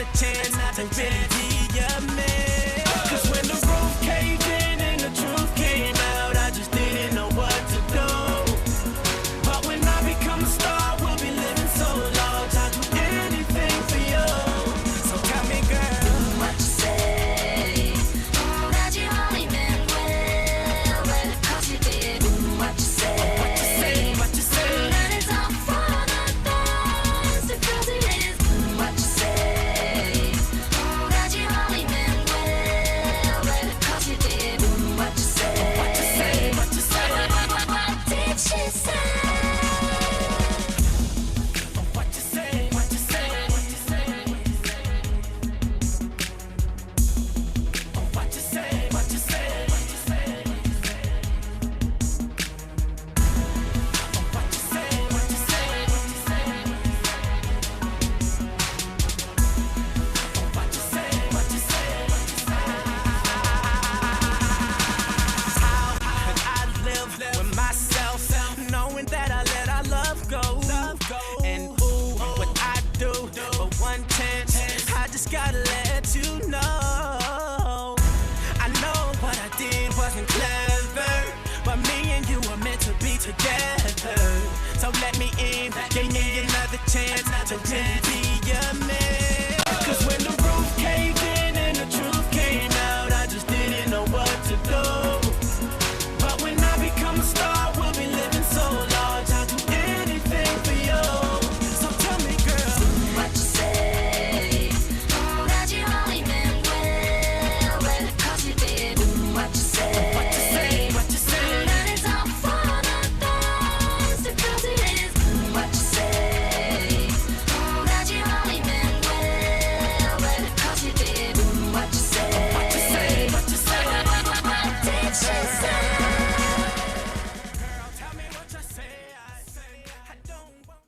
another chance to really be your man. 'Cause when the roof caved in and the truth came out, I just didn't know what to do. But when I become a star, we'll be living so large, I'll do anything for you. So tell me, girl, what you say? That you only meant well, well, 'cause you did. What you say? what you say, what you say? That it's all for the thoughts, because it is. What you say? That you only meant well, well, 'cause you did. What you say? What you say, what you say? What did she say? What you say, what you say, what you say? What you say, what you say, what you say? What you say, what you say, what you say? What you say, what you say, what you say? How could I live with myself, knowing that I let our love go? And ooh, what I do for one chance, I just gotta let you know. I know what I did wasn't clever, but me and you were meant to be together. So let me in, give me another chance to really be your man. 'Cause when the roof caved in and the truth came out, I just didn't know what to do. But when I become a star, we'll be living so large, I'll do anything for you. So tell me, girl, What you say? That you only meant well, well, 'cause you did. What you say? what you say, what you say? That it's all for the thoughts, because it is. What you say? That you only meant well, well, 'cause you did. What you say? What you say, what you say? What did she say? Girl, tell me what you say. I don't want.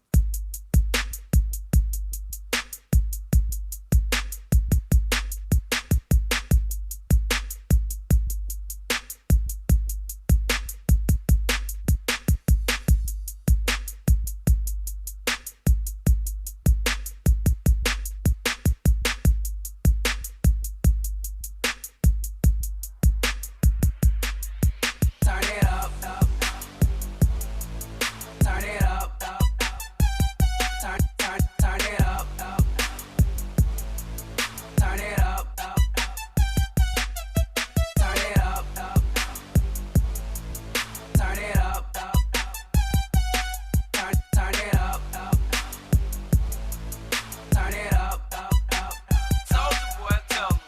Turn it up, turn it up, turn it up, turn it up, turn it up, turn it up, turn it up, turn it up. Soulja Boy, tell me.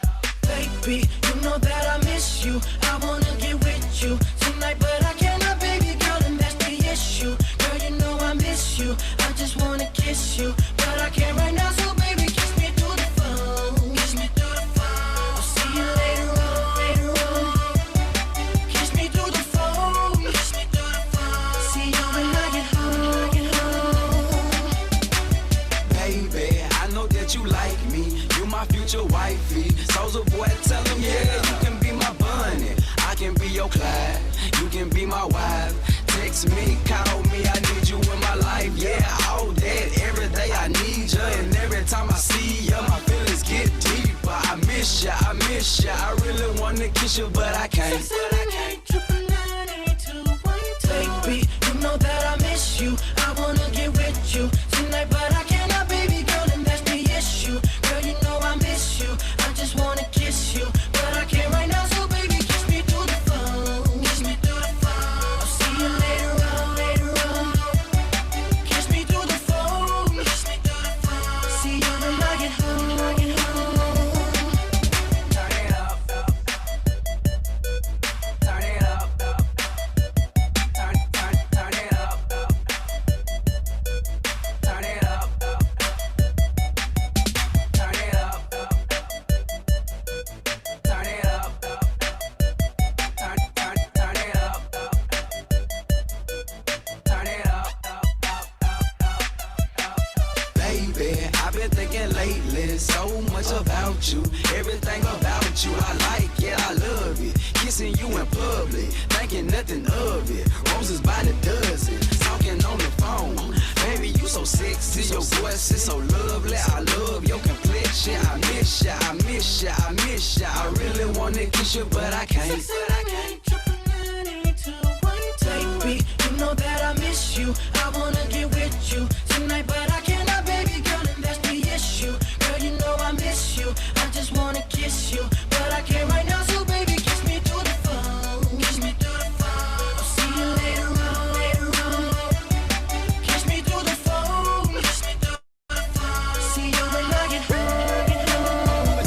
Baby, you know that I miss you. I wanna get with you tonight, but I cannot, baby girl, and that's the issue. Girl, you know I miss you. I just wanna kiss you, but I can't right now. So baby, kiss me through the phone. Kiss me through the phone. I'll see you later on, later on. Kiss me through the phone. Kiss me through the phone. See you when I get home. Baby, I know that you like me. You my future wifey. Soulja Boy, tell him, yeah, you can be my bunny. I can be your Clyde. You can be my wife. Text me, call me, I need you in my life. Yeah, all that, every day I need you. And every time I see you, my feelings get deeper. I miss you, I miss you. I really wanna kiss you, but I can't. Baby, you know that I miss you. I wanna get with you tonight, but I cannot, baby girl, and that's the issue. Girl, you know I miss you. I just wanna kiss you, but I can't right now. So baby, kiss me through the phone. Kiss me through the phone. I'll see you later on, later on. Kiss me through the phone. Kiss me through the phone. See you when I get home. Turn it up, turn it up, turn it up, turn it up, turn it up, turn it up, turn it up, turn it up. Baby, I've been thinking lately so much about you, everything about you. I like it, I love it. Kissing you in public, thinking nothing of it. Roses by the dozen, talking on the phone. Baby, you so sexy, your voice is so lovely. I love your complexion. I miss ya, I miss ya. I really wanna kiss you, but I can't. Baby, you know that I miss you. I wanna get with you tonight, but I cannot, baby girl, and that's the issue. Girl, you know I miss you. I just wanna kiss you, but I can't right now. So baby, kiss me through the phone. Kiss me through the phone. I'll see you later on, later on. Kiss me through the phone. Kiss me through the phone. See you when I get home, get home.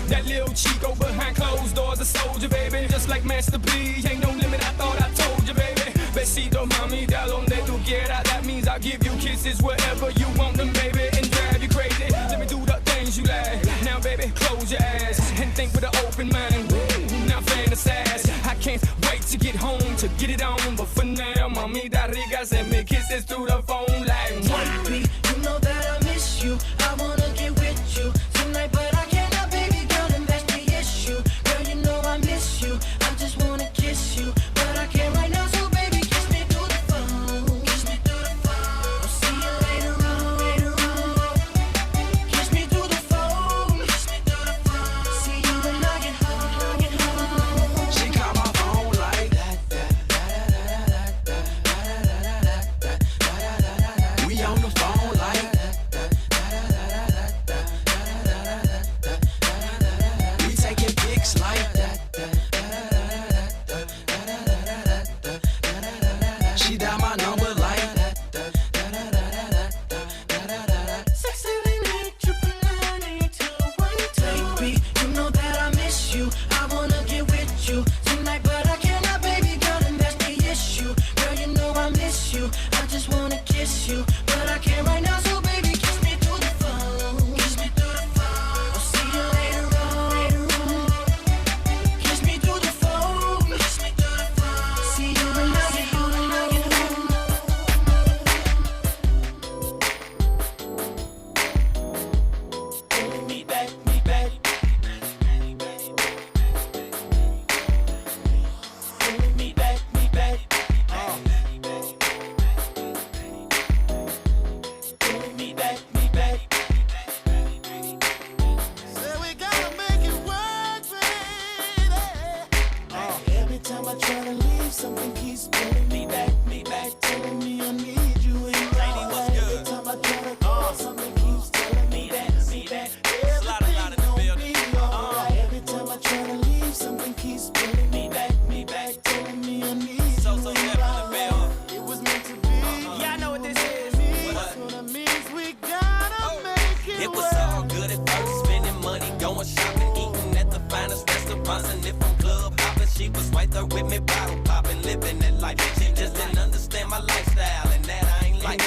That little Chico behind closed doors, a soldier, baby. Just like Master P, ain't no limit, I thought I told you, baby. Besito, mami, da donde tu quiera. That means I'll give you kisses wherever you want them, baby, and drive you crazy. Let me do the things you like. Now, baby, close your eyes and think with an open mind. Now fantasize. I can't wait to get home to get it on, but for now, mami, da rica, send me kisses through the phone like. Baby, you know that I miss you. I wanna get with you tonight, but I cannot, baby girl, and that's the issue. Girl, you know I miss you. I just wanna kiss you, but I can't right now. So baby, kiss me through the phone. Kiss me through the phone. I'll see you later on, later on. Kiss me through the phone. Kiss me through the phone. See you when I get home, get home. She call my phone like that. We on the phone like that. We taking pics like that. She dial my number like that. 678-999-8212. Baby, you know that I miss you. I wanna get with you tonight, but I cannot, baby girl, and that's the issue. Girl, you know I miss you. I just wanna kiss you, but I can't right now. So baby, kiss me through the phone. Kiss me through the phone. I'll see you later on, later on. Kiss me through the phone. Kiss me through the phone. See you when I get home, when I get home. Me back, me back. Me back, me back. Me back, me back. Say we gotta make it work, baby. Every time I try to leave, something keeps pulling me back, telling me I need you in my life. Every time I try to go, something keeps telling me that everything gon' be alright. Every time I try to leave, something keeps pulling me back, telling me I need you in my life. It was meant to be. Yeah, I know what this is. So that means we gotta make it It was work. all good at first, spending money, going shopping, eating at the finest restaurants, and if I'm club hopping, she was right there with me, bottle popping, living that life. She just didn't understand my lifestyle, and that I ain't like.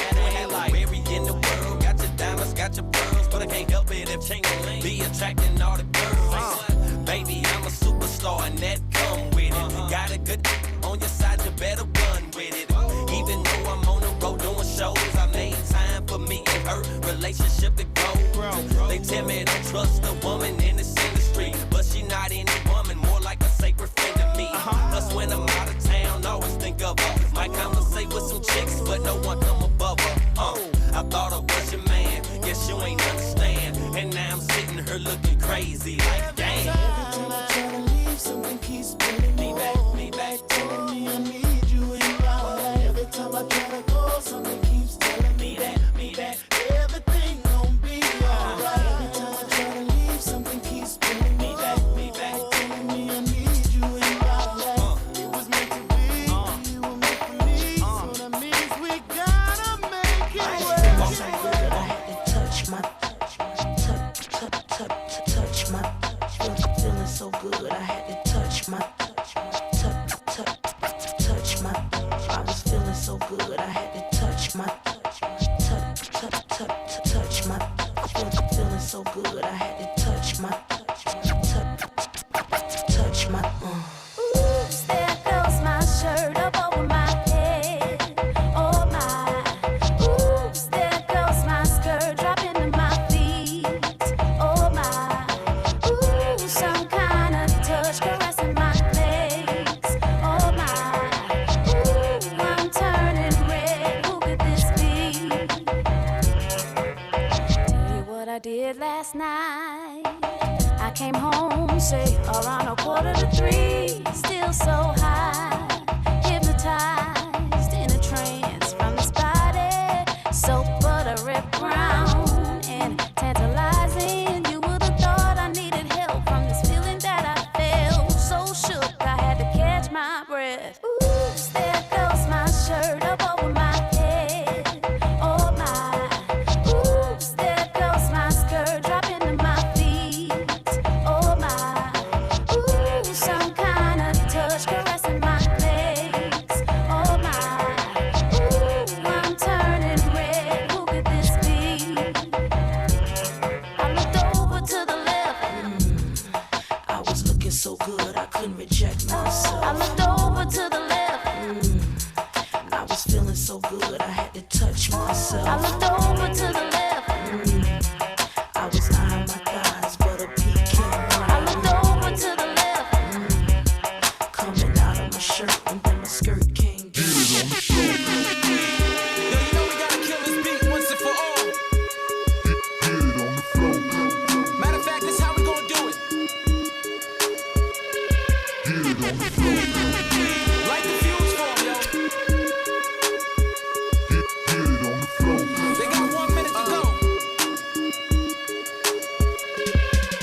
Where in the world, got your diamonds, got your pearls, but I can't help it if change be attracting all the girls. Baby, I'm a superstar, and that come with it. Got a good on your side, you better run with it. Even though I'm on the road doing shows, I made time for me and her relationship to go. They tell me don't trust a woman in this industry, but she not any woman, more like a sacred friend to me. Plus when I'm out of town, always think of her. Might conversate with some chicks, but no one come above her. I thought I was your man, guess you ain't understand. And now I'm sitting here looking crazy, like damn. Every time I try to leave, something keeps pulling me back, telling me I need you in my life. Every time I try to go, something keeps telling me that everything gon' be alright. Every time I try to leave, something keeps pulling me back, telling me I need you in my life. It was meant to be, you were meant for me, so that means we gotta make it work. I had to touch my feeling so good. I had to touch my I was feeling so good. I had to touch my feeling so good. I had to touch my Oops, there goes my shirt up over my head. Oh my. Oops, there goes my skirt dropping to my feet. Oh my. Ooh, some kind of touch caressing my legs. Oh my. Ooh, I'm turning red. Who could this be? Tell you what I did last last night. I came home, say, around 2:45, still so high, hypnotized in a trance from this body, so buttery brown and tantalizing. You would have thought I needed help from this feeling that I felt. So shook, I had to catch my breath. Oops, there goes my shirt up over my head. Oh my, oops, there goes my skirt dropping to my feet. Oh my, ooh, some kind of touch caressing my legs. Oh my, ooh, I'm turning red. Who could this be? I looked over to the left. I was looking so good I couldn't reject myself. I looked over to the left. I was feeling so good I had to touch myself. I looked over to the left. I was eyeing my thighs, but a pecan I looked over to the left. coming out of my shirt, and then my skirt came down. Yo, you know we gotta kill this beat once and for all. Matter of fact, this how we gonna do it. Light the fuse for 'em, yo. They got 1 minute to go.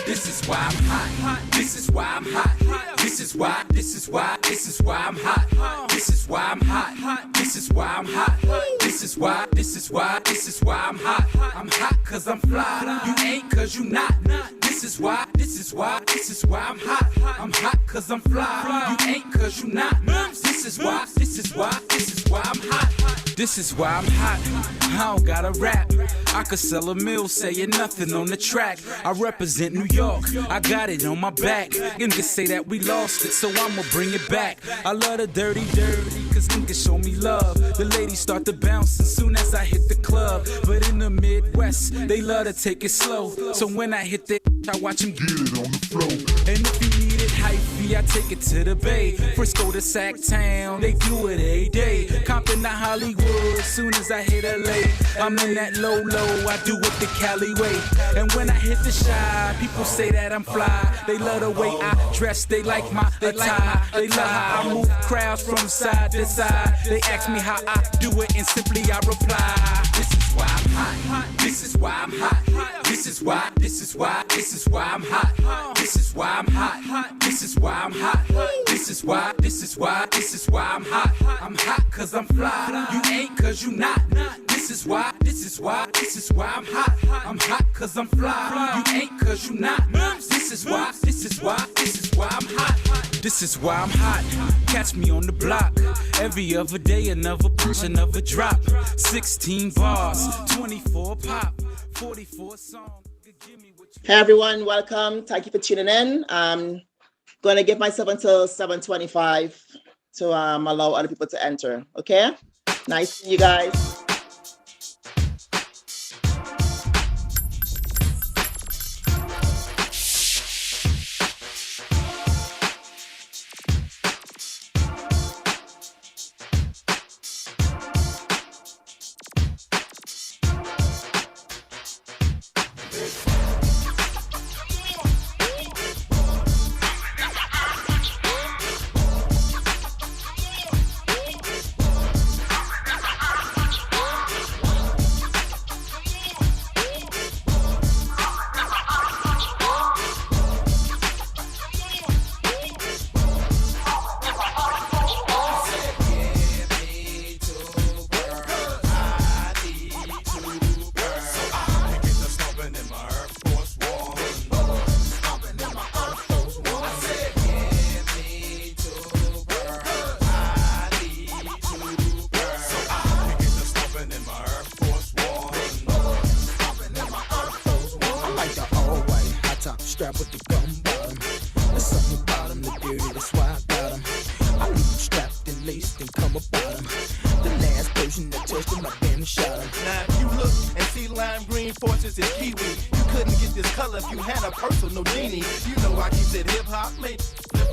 This is why I'm hot. This is why I'm hot. This is why I'm hot. This is why I'm hot. This is why I'm hot. This is why I'm hot. I'm hot cause I'm fly. You ain't cause you not. This is why I'm hot. I'm hot cause I'm fly. You ain't cause you not. This is why I'm hot. This is why I'm hot. I don't gotta rap. I could sell a mill saying nothing on the track. I represent New York. I got it on my back. Niggas say that we lost it, so I'ma bring it back. I love the dirty, cause niggas show me love. The ladies start to bounce as soon as I hit the club. But in the Midwest, they love to take it slow. So when I hit the I watch them get it on the floor. And if you need it hyphy, I take it to the Bay. Frisco to Sacktown, they do it every day. Compton to Hollywood, soon as I hit LA. I'm in that low, I do it the Cali way. And when I hit the Shy, people say that I'm fly. They love the way I dress, they like my attire. They love how I move crowds from side to side. They ask me how I do it, and simply I reply. This is why I'm hot. This is why I'm hot. This is why I'm hot. This is why I'm hot. This is why I'm hot. This is why I'm hot. I'm hot cause I'm fly. You ain't cause you not. This is why I'm hot. I'm hot cause I'm fly. You ain't cause you not. This is why I'm hot. This is why I'm hot. Catch me on the block. Every other day, another push, another drop. 16 bars, 24 pop, 44 songs. Hey everyone, welcome. Thank you for tuning in. I'm going to give myself until 7:25 to allow other people to enter. Okay? Nice seeing you guys.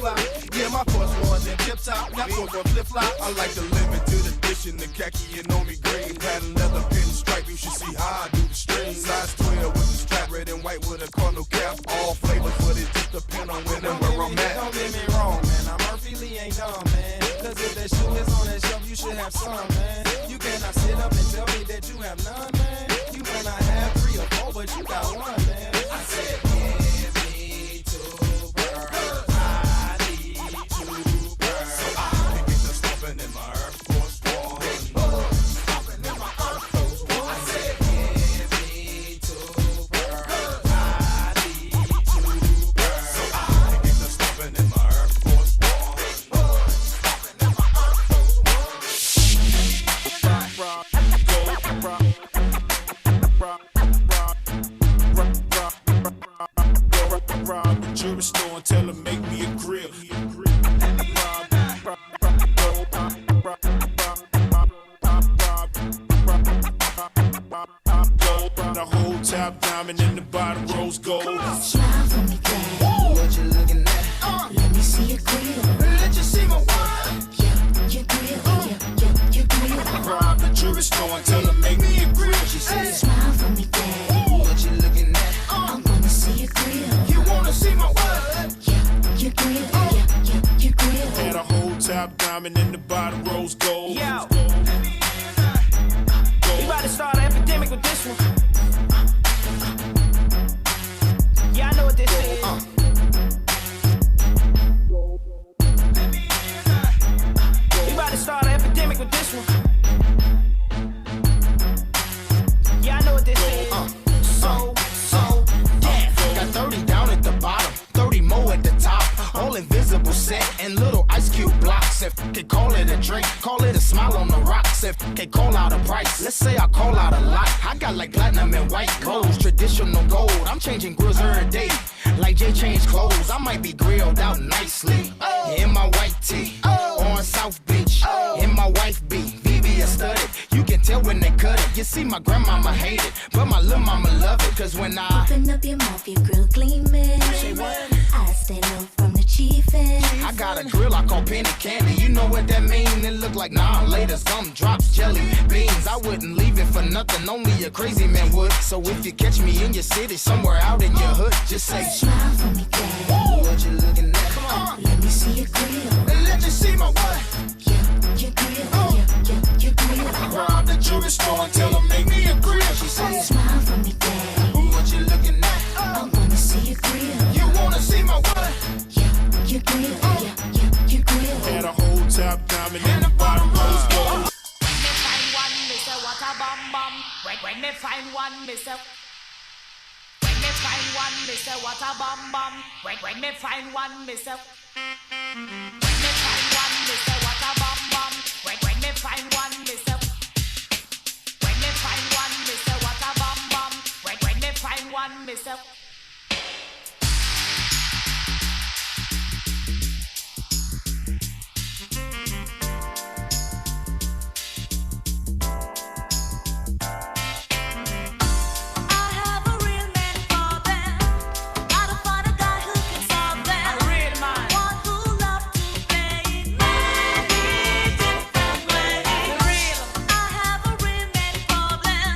fly. Yeah, my first one's in tip top. Got four flip flop. I like the limited edition, the khaki and on me green. Pattern leather pinstripe, you should see how I do the string. Size 12 with the strap, red and white with a cardinal cap. All flavors, but it just depends on when and where I'm at. Don't get me wrong, man. I'm Murphy Lee ain't dumb, man. Cause if that shoe is on that shelf, you should have some, man. You cannot sit up and tell me that you have none, man. You may not have 3 or 4, but you got one, man. I said, give me 2 pearls. I need 2 pearls. So I can get the stomping in my Air Force One. Stomping in my Air Force One. I said, give me 2 pearls. I need 2 pearls. So I can get the stomping in my Air Force One. Stomping in my Air Force Rob the jewelry store and tell her make me a grill. The whole top diamond and the bottom rose gold. Smile for me, daddy. What you looking at? Let me see your grill. Let you see my what? Yeah, your grill. Yeah, your grill. Rob the jewelry store and tell her make me a grill. She said, Smile for me, daddy. what you looking at? I'm gonna see your grill. You wanna see my what? Yeah, your grill. Yeah, your grill. Had a whole top diamond and the bottom rose gold. Yo. We about to start an epidemic with this one. Yeah, I know what this is. We about to start an epidemic with this one. Yeah, I know what this is. Got 30 down at the bottom, 30 more at the top. All invisible set and little ice cube blocks. If they call it a drink, call it a smile on the rocks. If they call out a price, let's say I call out a lot. I got like platinum and white clothes, traditional gold. I'm changing grills every day, like Jay changed clothes. I might be grilled out nicely in my white tee on South Beach. In my wife beat, VVS studded. You can tell when they cut it. You see, my grandmama hate it, but my little mama love it. Cause when I Open up your mouth, your grill gleaming. I stay low from the chiefin'. I got a grill I call penny candy. You know what that mean? It look like laters, gumdrops, jelly beans. I wouldn't leave it for nothing, only a crazy man would. So if you catch me in your city, somewhere out in your hood, just say, Smile for me, daddy. what you looking at? Come on, Let me see your grill. and let you see my what? Yeah, your grill. Yeah, your grill. Rob the jewelry store and tell her make me a grill. She said, Smile for me, daddy. what you looking at? I'm gonna see your grill. You wanna see my what? Yeah, your grill. Yeah, your grill. Had a whole top diamond and the bottom rose gold. When me find one, me say what a bum bum. When me find one, me say. When me find one, me say what a bum bum. When me find one, me say. When me find one, me say what a bum bum. When me find one, me say. When me find one, me say what a bum bum. When me find one, me say. I have a real man problem. Gotta find a guy who can solve them. A real man. One who loves to play it many different ways. The real. I have a real man problem.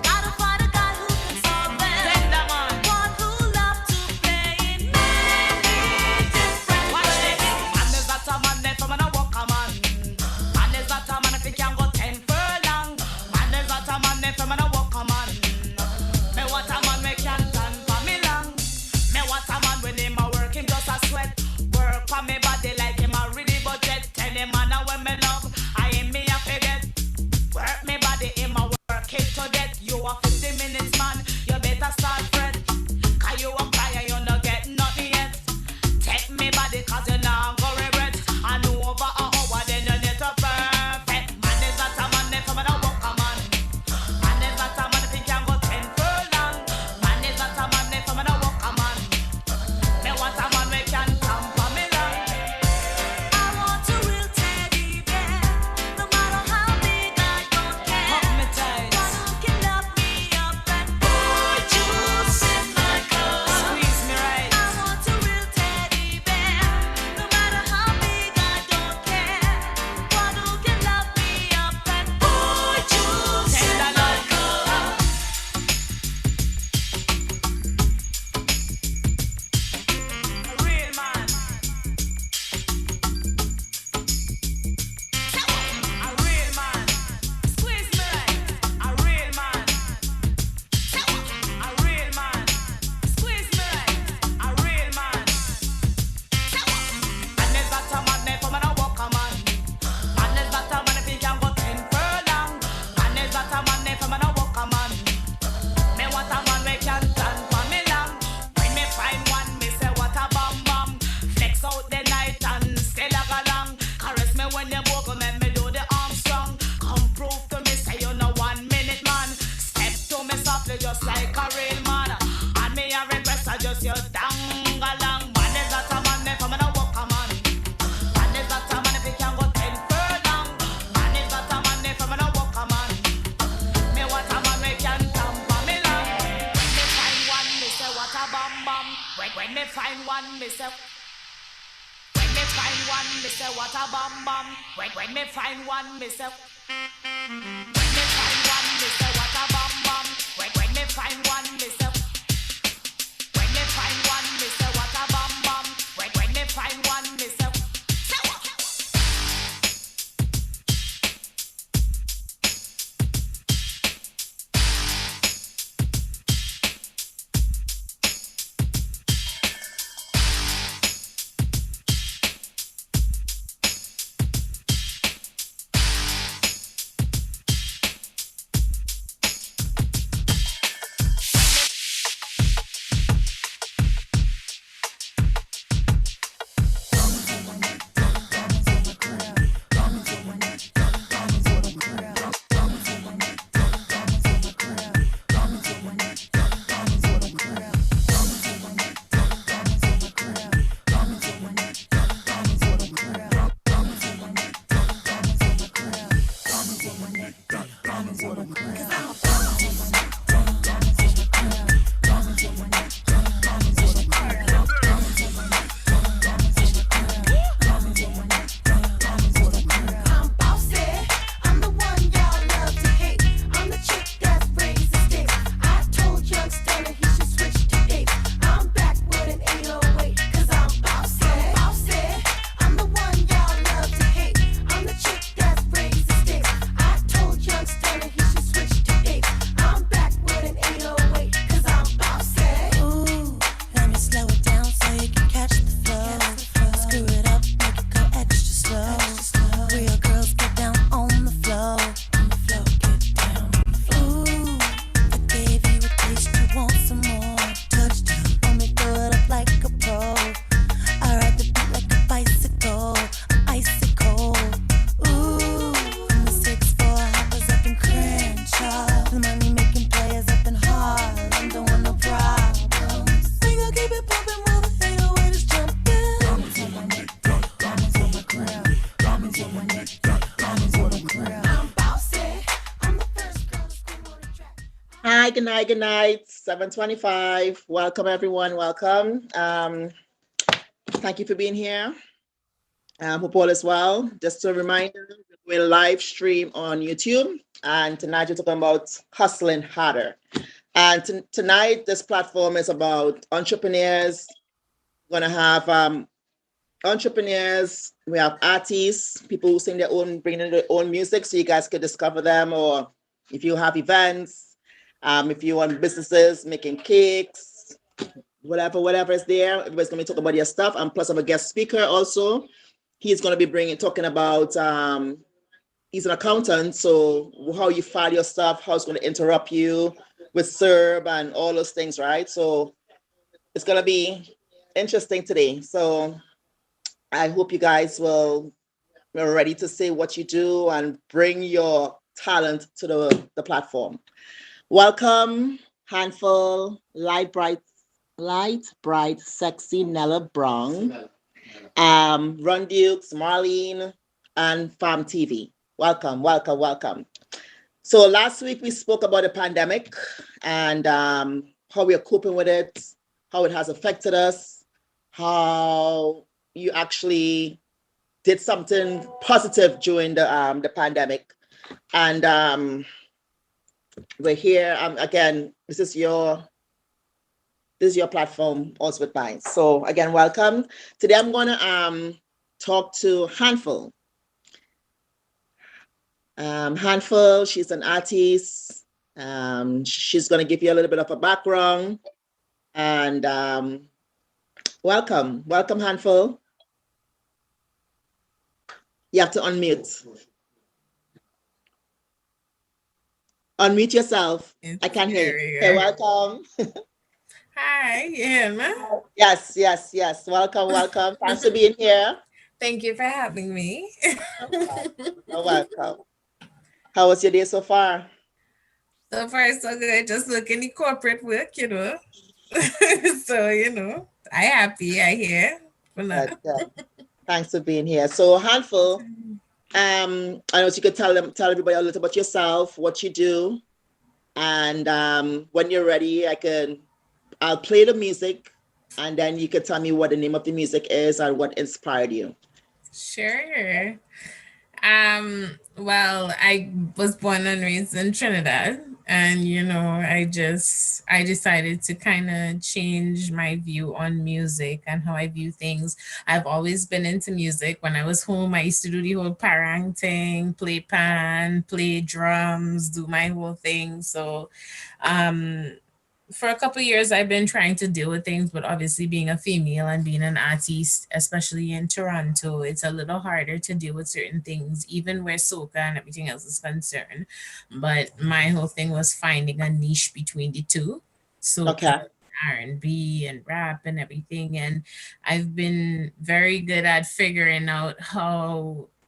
Gotta find a guy who can solve them. Tender man. just your dangalang. Man is not a man if I'm gonna walk a man. Man is not a man if he can go 10 furlong. Man is not a man if I'm gonna walk a man. Me what a man we can tamper me long. When me find one, me say what a bam bam. When me find one, me say. When me find one, me say what a bam bam. When me find one, me say. When me find one, me say what a bam bam. When me find one, me say. When me find one, me say what a bam bam. When me find one, me say. Say what? Hi, good night. 7:25. Welcome, everyone. Welcome. Thank you for being here. Hope all is well. Just a reminder, we're live stream on YouTube, and tonight we're talking about hustling harder. And tonight, this platform is about entrepreneurs. We're gonna have entrepreneurs. We have artists, people who sing their own, bring in their own music, so you guys could discover them. Or if you have events, if you want businesses making cakes, whatever is there, everybody's gonna be talking about your stuff. And plus, I'm a guest speaker also. He's gonna be talking about. He's an accountant, so how you file your stuff, how it's gonna interrupt you with CERB and all those things, right? So it's gonna be interesting today. So I hope you guys are ready to say what you do and bring your talent to the platform. Welcome, Handful, Light, Bright, Sexy, Nella Brown, Run Dukes, Marlene, and Farm TV. Welcome. So last week we spoke about the pandemic and how we are coping with it, how it has affected us, how you actually did something positive during the pandemic. And we're here again. This is your platform, also with mine. So again, welcome. Today I'm gonna talk to Handful. Handful, she's an artist. She's gonna give you a little bit of a background. And welcome, Handful. You have to unmute. Unmute yourself. I can't hear you. Okay, welcome. Hi, you hear me? Yes. Welcome. Thanks for being here. Thank you for having me. You're welcome. How was your day so far? So far, so good. Just looking at corporate work, you know. So, I happy I here. For now. Good. Thanks for being here. So, Handful, I know you could tell everybody a little about yourself, what you do, and when you're ready, I'll play the music, and then you could tell me what the name of the music is and what inspired you. Sure. Well, I was born and raised in Trinidad, and I decided to kind of change my view on music and how I view things. I've always been into music. When I was home, I used to do the whole parang thing, play pan, play drums, do my whole thing. So, um, for a couple years I've been trying to deal with things, but obviously being a female and being an artist, especially in Toronto, it's a little harder to deal with certain things, even where soca and everything else is concerned. But my whole thing was finding a niche between the two, Okay. soca, R&B and rap and everything. And I've been very good at figuring out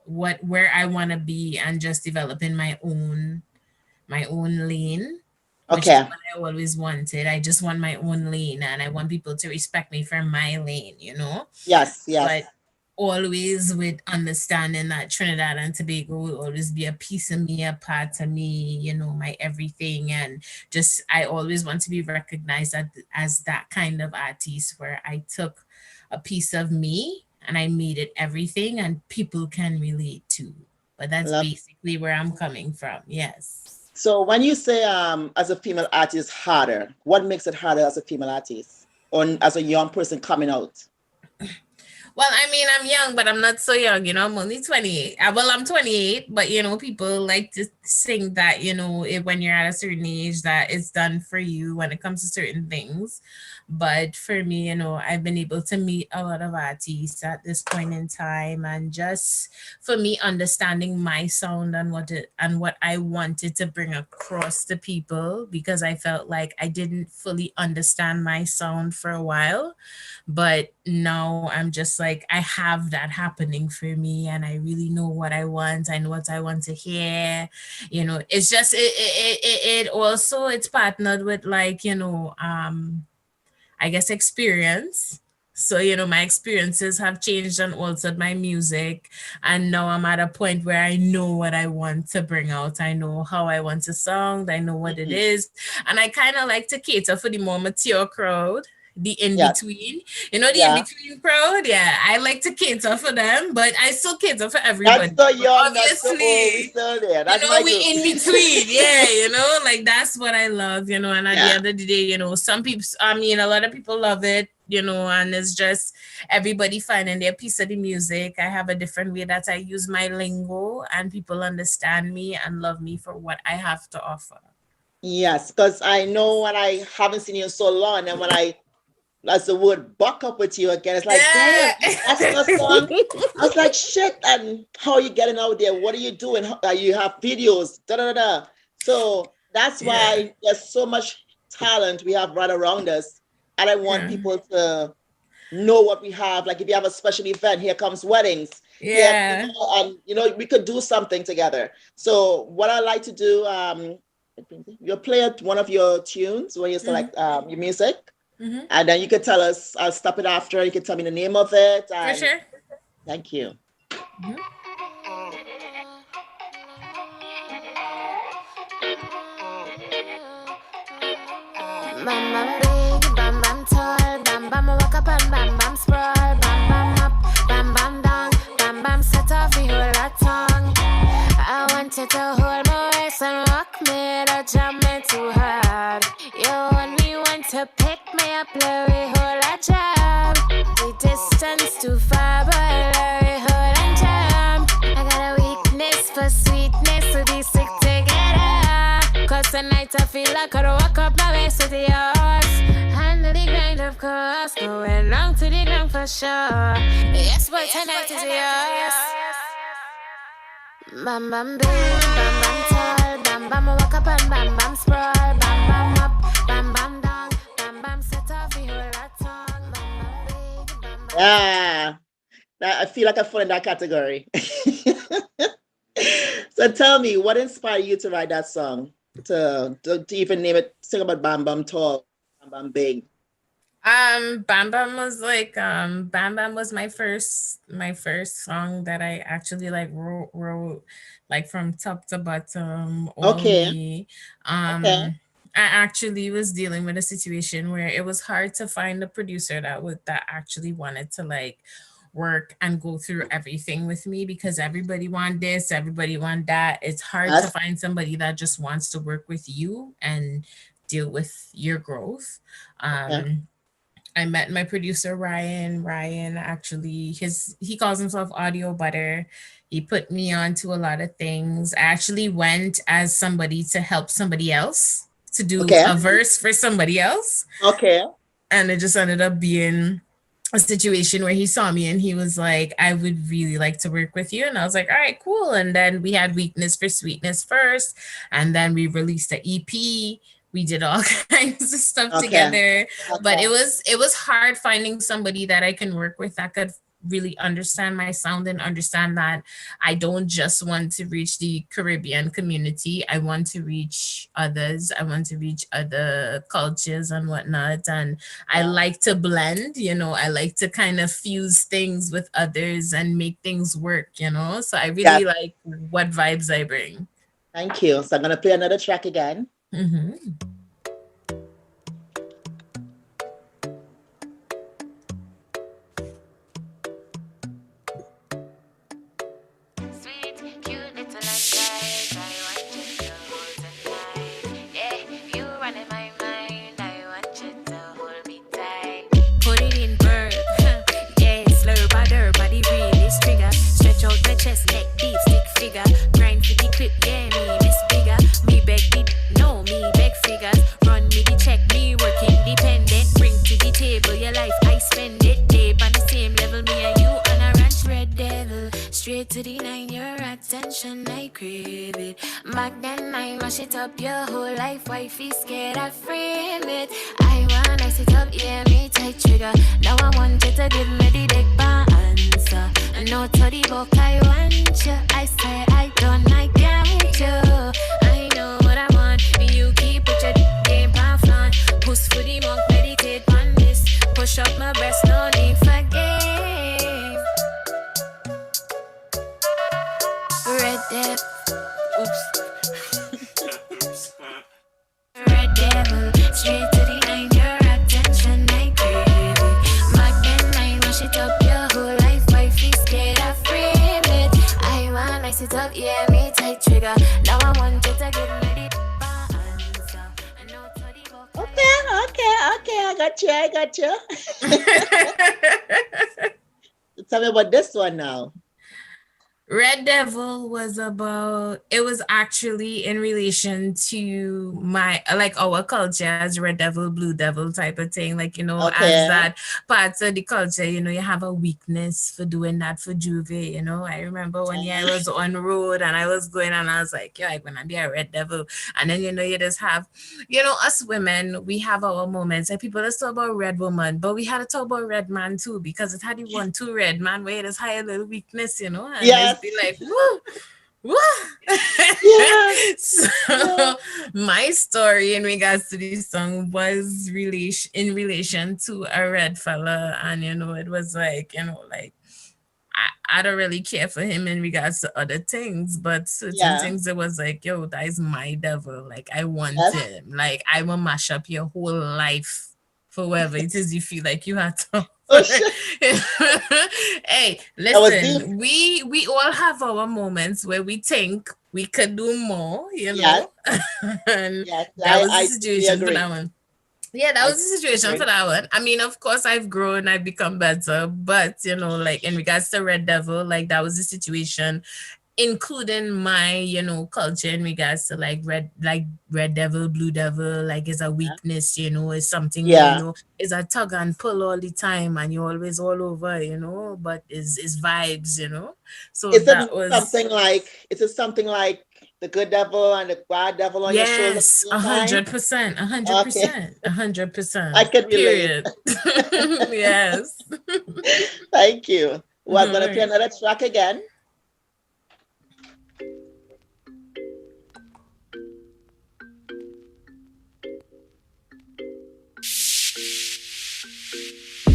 where I want to be and just developing my own lane, which is Okay. what I always wanted. I just want my own lane and I want people to respect me for my lane, Yes, yes. But always with understanding that Trinidad and Tobago will always be a piece of me, a part of me, my everything. And just, I always want to be recognized as that kind of artist where I took a piece of me and I made it everything and people can relate to. But that's Love. basically where I'm coming from. Yes. So when you say as a female artist harder, what makes it harder as a female artist or as a young person coming out? Well, I mean, I'm young, but I'm not so young, I'm only 28. Well, I'm 28, but, people like to think that, when you're at a certain age that it's done for you when it comes to certain things. But for me, I've been able to meet a lot of artists at this point in time. And just for me, understanding my sound and what I wanted to bring across to people, because I felt like I didn't fully understand my sound for a while. But now I'm just like, I have that happening for me and I really know what I want. I know what I want to hear. It's just, it also, it's partnered with like, I guess experience. So, my experiences have changed and altered my music. And now I'm at a point where I know what I want to bring out. I know how I want to sound. I know what it is. And I kind of like to cater for the more mature crowd, the in-between. The in-between crowd? Yeah, I like to cater for them, but I still cater for everybody. That's so young, Obviously, that's so old, we still there. That's my we group. in between. Yeah, like that's what I love, and at the end of the day, some people, a lot of people love it, and it's just everybody finding their piece of the music. I have a different way that I use my lingo and people understand me and love me for what I have to offer. Yes, because I know when I haven't seen you in so long, and when as the word buck up with you again, it's like, damn, that's the song. I was like, shit, and how are you getting out there? What are you doing? You have videos, da-da-da-da. So that's why there's so much talent we have right around us. And I want people to know what we have. Like if you have a special event, here comes weddings. Yeah. And we could do something together. So what I like to do, you'll play one of your tunes when you select your music. Mm-hmm. And then you could tell us, I'll stop it after, you can tell me the name of it. For sure. Thank you. Mm-hmm. Bam bam big, bam bam tall, bam bam walk up and bam bam sprawl, bam bam up, bam bam down, bam bam set off the whole lot tongue. I wanted to hold my waist and rock me, that jam me too hard. You only want to pick me up, Larry, hold a jam. The distance too far, but Larry, hold and jam. I got a weakness for sweetness, so be sick together. Cause tonight I feel like I walk up my waist with yours. Handle the grind, of course, going long to the ground for sure. Yes, but tonight is yours. Bam bam big, bam bam tall, bam bam walk up and bam bam sprawl, bam bam up, bam bam down, bam bam set off the whole lot tongue, bam bam big, bam bam. Yeah, I feel like I fall in that category. So tell me, what inspired you to write that song? To even name it, sing about Bam Bam Tall, Bam Bam Big. Bam Bam was like Bam Bam was my first song that I actually like wrote like from top to bottom, all Okay. me. Okay. I actually was dealing with a situation where it was hard to find a producer that actually wanted to like work and go through everything with me, because everybody want this, everybody want that. It's hard to That's find somebody that just wants to work with you and deal with your growth. okay. I met my producer Ryan. Ryan actually he calls himself Audio Butter. He put me on to a lot of things. I actually went as somebody to help somebody else to do Okay. a verse for somebody else. Okay. And it just ended up being a situation where he saw me and he was like, I would really like to work with you. And I was like, all right, cool. And then we had Weakness for Sweetness first. And then we released the EP. We did all kinds of stuff Okay. together. But Okay. it was hard finding somebody that I can work with that could really understand my sound and understand that I don't just want to reach the Caribbean community. I want to reach others. I want to reach other cultures and whatnot. And I Yeah. like to blend, I like to kind of fuse things with others and make things work. So I Yes. really like what vibes I bring. Thank you. So I'm gonna play another track again. Hmm. Sweet, cute little guys, I want you to hold tonight. Yeah, you run in my mind, I want you to hold me tight. Put it in bird, yeah, slur body really trigger. Stretch out my chest, neck deep, stick figure. Grind for the clip, yeah, me this bigger. Me beg, no, me beg figures. Run me the check, me work independent. Bring to the table your life, I spend it. Tape on the same level, me and you on a ranch, red devil. Straight to the nine, your attention, I crave it. Back then, I mash it up your whole life. Wifey scared, I frame it. I wanna sit up, yeah, me tight trigger. Now I want you to give me the deck answer. No to the book, I want you. I say I don't, I got you. I know what I want. You keep with your game pan flan. Push for the monk, meditate on this. Push up my breast, no need for game. Red Dev, oops. Red Devil, straight to the nine, your attention, I crave it. Back then, I mash it up your whole life, wifey scared, I frame it. I want ice it up, yeah, me tight trigger. Now I want you to give me the answer. I know to the book. Okay. I got you. Tell me about this one now. Red Devil it was actually in relation to like our culture as Red Devil, Blue Devil type of thing. Like, as Okay. that parts of the culture, you have a weakness for doing that for Juve, I remember when I was on road and I was going and I was like, yeah, I'm gonna be a Red Devil. And then, you just have, us women, we have our moments. And people let's talk about Red Woman, but we had to talk about Red Man too, because it had the 1-2 Red Man where it is high a little weakness, and Yes. it's be like, woo, woo. Yeah. So Yeah. my story in regards to this song was really in relation to a red fella, and it was like, like I don't really care for him in regards to other things, but certain Yeah. things it was like, yo, that is my devil. Like I want Yes. him. Like I will mash up your whole life for whatever it is you feel like you had to. Oh shit. Hey, That was deep. listen, we all have our moments where we think we could do more, Yes. and Yes. that was the I totally situation for agree. that one. Yeah, that I was the situation agree. for that one. I mean, of course, I've grown, I've become better, but like in regards to Red Devil, like that was the situation, including my, culture in regards to like red devil, blue devil, like is a weakness, is something where, Yeah. is a tug and pull all the time and you're always all over, but is vibes, So Is that it was something like the good devil and the bad devil on your shoulder at yes, the same time? 100%, Okay. 100%, I 100%. can relate. Period. Yes. Thank you. We're No gonna play worries. another track again.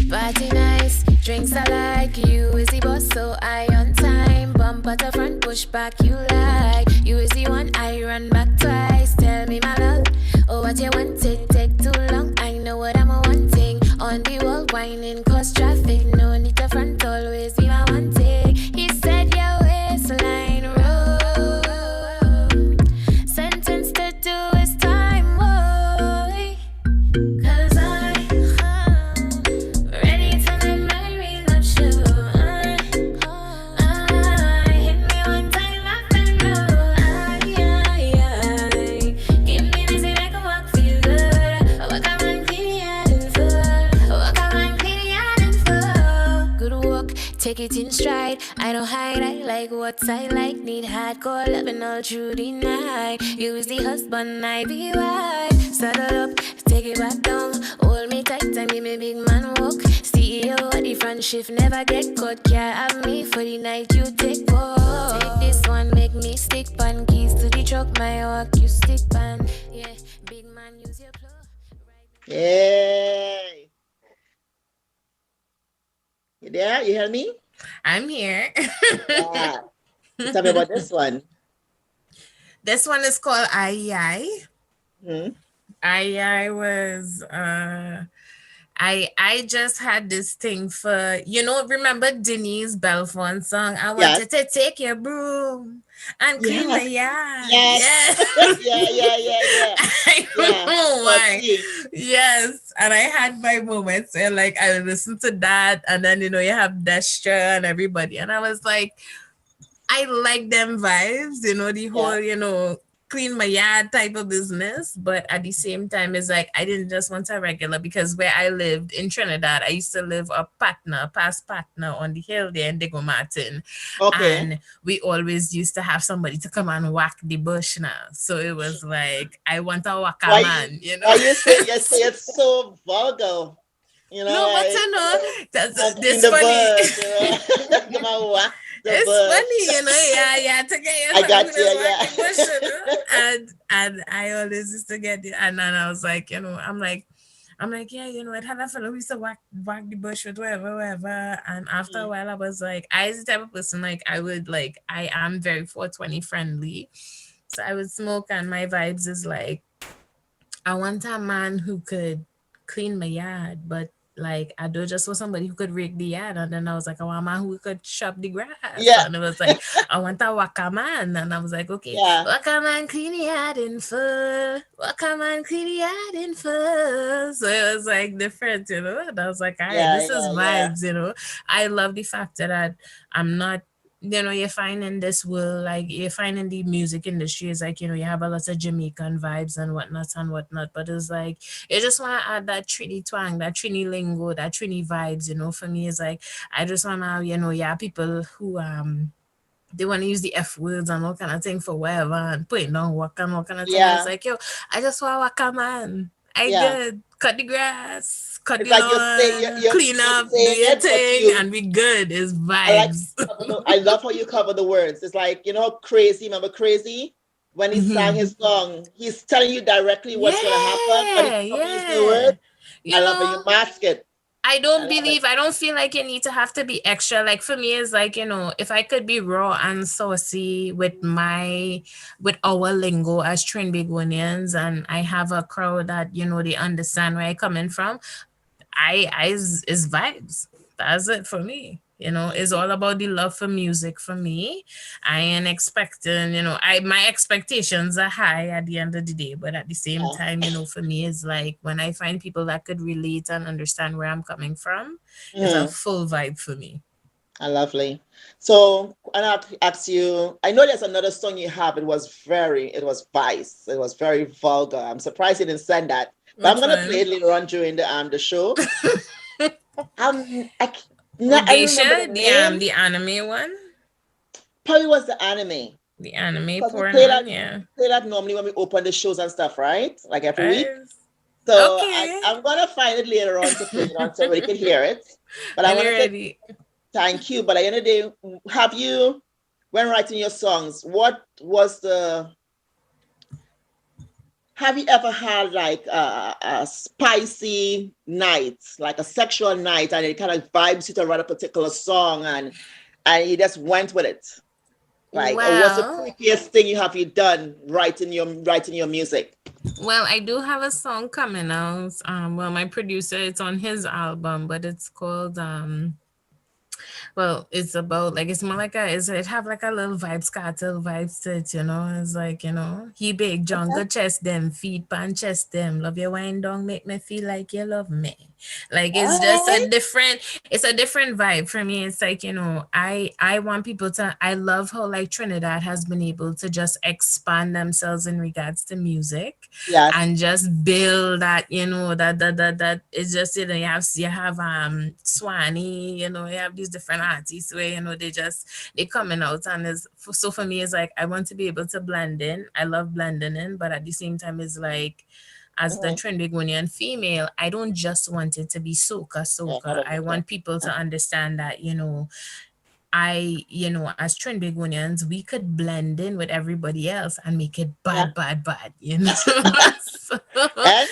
Party nice, drinks I like. You is the boss, so I on time. Bump at the front, push back, you like. You is the one, I run back twice. Tell me my love, oh what you want, take too long. I know what I'm wanting. On the wall, whining, cause traffic. No need to front, always be my one take. He said your waistline roll. Sentence to do is time, boy. Cause I'm ready to make my real love show. Hit me one time, rock and roll. Give me this and I can walk feel good. Walk around clean yard and full. Walk around clean yard and full. Good walk, take it in stride. I don't hide, I like what I like. Need hardcore loving all through the night. You is the husband, I be wife. Saddle up, take it back down. Hold me tight and give me big man walk. CEO at the front shift, never get caught. Can't have me for the night, you take off. Take this one, make me stick pan. Keys to the truck, my walk, you stick pan. Yeah, big man, use your plug. Yay. You there? You hear me? I'm here. Yeah. Tell me about this one. This one is called Ai Ai. Hmm. Ai Ai was I just had this thing for, remember Denise Belfont song? I wanted to take your broom and clean my yard. Yes. Yeah. I don't know why. Yes. And I had my moments where like I would listen to that, and then you have Destra and everybody. And I was like, I like them vibes, the whole, clean my yard type of business. But at the same time, it's like I didn't just want a regular, because where I lived in Trinidad, I used to live up past Patna on the hill there in Diego Martin. Okay. And we always used to have somebody to come and whack the bush now. So it was like, I want a whacker man, Why you say it's so vulgar? No, but that's this the funny. Bird, Come on, whack the It's bird. funny, yeah, to get your I got family you, whack the bush, and I always used to get it, and then I was like, I'm like, yeah, it had a fellow who used to whack the bush with whatever. And after a while, I was like, I was the type of person, like, I am very 420 friendly. So I would smoke, and my vibes is like, I want a man who could clean my yard, but like I do just want somebody who could rake the yard. And then I was like, I want a man who could chop the grass. Yeah. And it was like, I want a waka man. And I was like, okay, waka man clean the yard in full. Waka man clean the yard in full. So it was like different, And I was like, all right, this is vibes, I love the fact that I'm not, you find in this world, like you find in the music industry, is like, you have a lot of Jamaican vibes and whatnot, but it's like, you just want to add that Trini twang, that Trini lingo, that Trini vibes, for me, it's like, I just want to, people who, they want to use the F words and all kind of thing for whatever and put it down, work and all kind of thing. It's like, I just want to work a man. I did cut the grass, cut the lawn, clean up, do your thing, and we good. It's vibes. I love how you cover the words. It's like, Crazy. Remember Crazy? When he sang his song, he's telling you directly what's going to happen. But he's covering the words. I love how you mask it. I don't feel like you need to have to be extra. Like for me, it's like, if I could be raw and saucy with our lingo as Trinbagonians, and I have a crowd that, they understand where I coming from, it's vibes. That's it for me. It's all about the love for music for me. I ain't expecting, my expectations are high at the end of the day, but at the same time, for me, it's like when I find people that could relate and understand where I'm coming from, it's a full vibe for me. Lovely. So I have to ask you, I know there's another song you have. It was Vice. It was very vulgar. I'm surprised you didn't send that. But I'm going to play it later on during the show. The anime one? Probably was the anime. The anime porn play one, play that normally when we open the shows and stuff, right? Like every week. So I'm going to find it later on to play it on so we can hear it. But I want to say thank you. But at the end of the day, when writing your songs, what was the have you ever had like a spicy night, like a sexual night, and it kind of vibes you to write a particular song, and you just went with it? Like, what's the Well, freakiest thing you done writing your music? well, I do have a song coming out. Well, my producer, it's on his album, but it's called well, it's about like it's more like it have like a little vibes, cartel vibes to it, you know. It's like, you know, he big jungle chest them, feet pan chest them, love your wine down, make me feel like you love me. Like it's just All it's a different vibe for me. It's like, you know, I want people to I love how like Trinidad has been able to just expand themselves in regards to music yes, and just build that, you know, that it's just, you know, you have Swanee, you know, you have these different artists where, you know, they coming out, and so for me it's like I want to be able to blend in. I love blending in, but at the same time it's like, as the Trinbagonian female, I don't just want it to be yeah, soca. I want people to understand that, you know, you know, as Trinbagonians, we could blend in with everybody else and make it yeah, bad, you know. so, and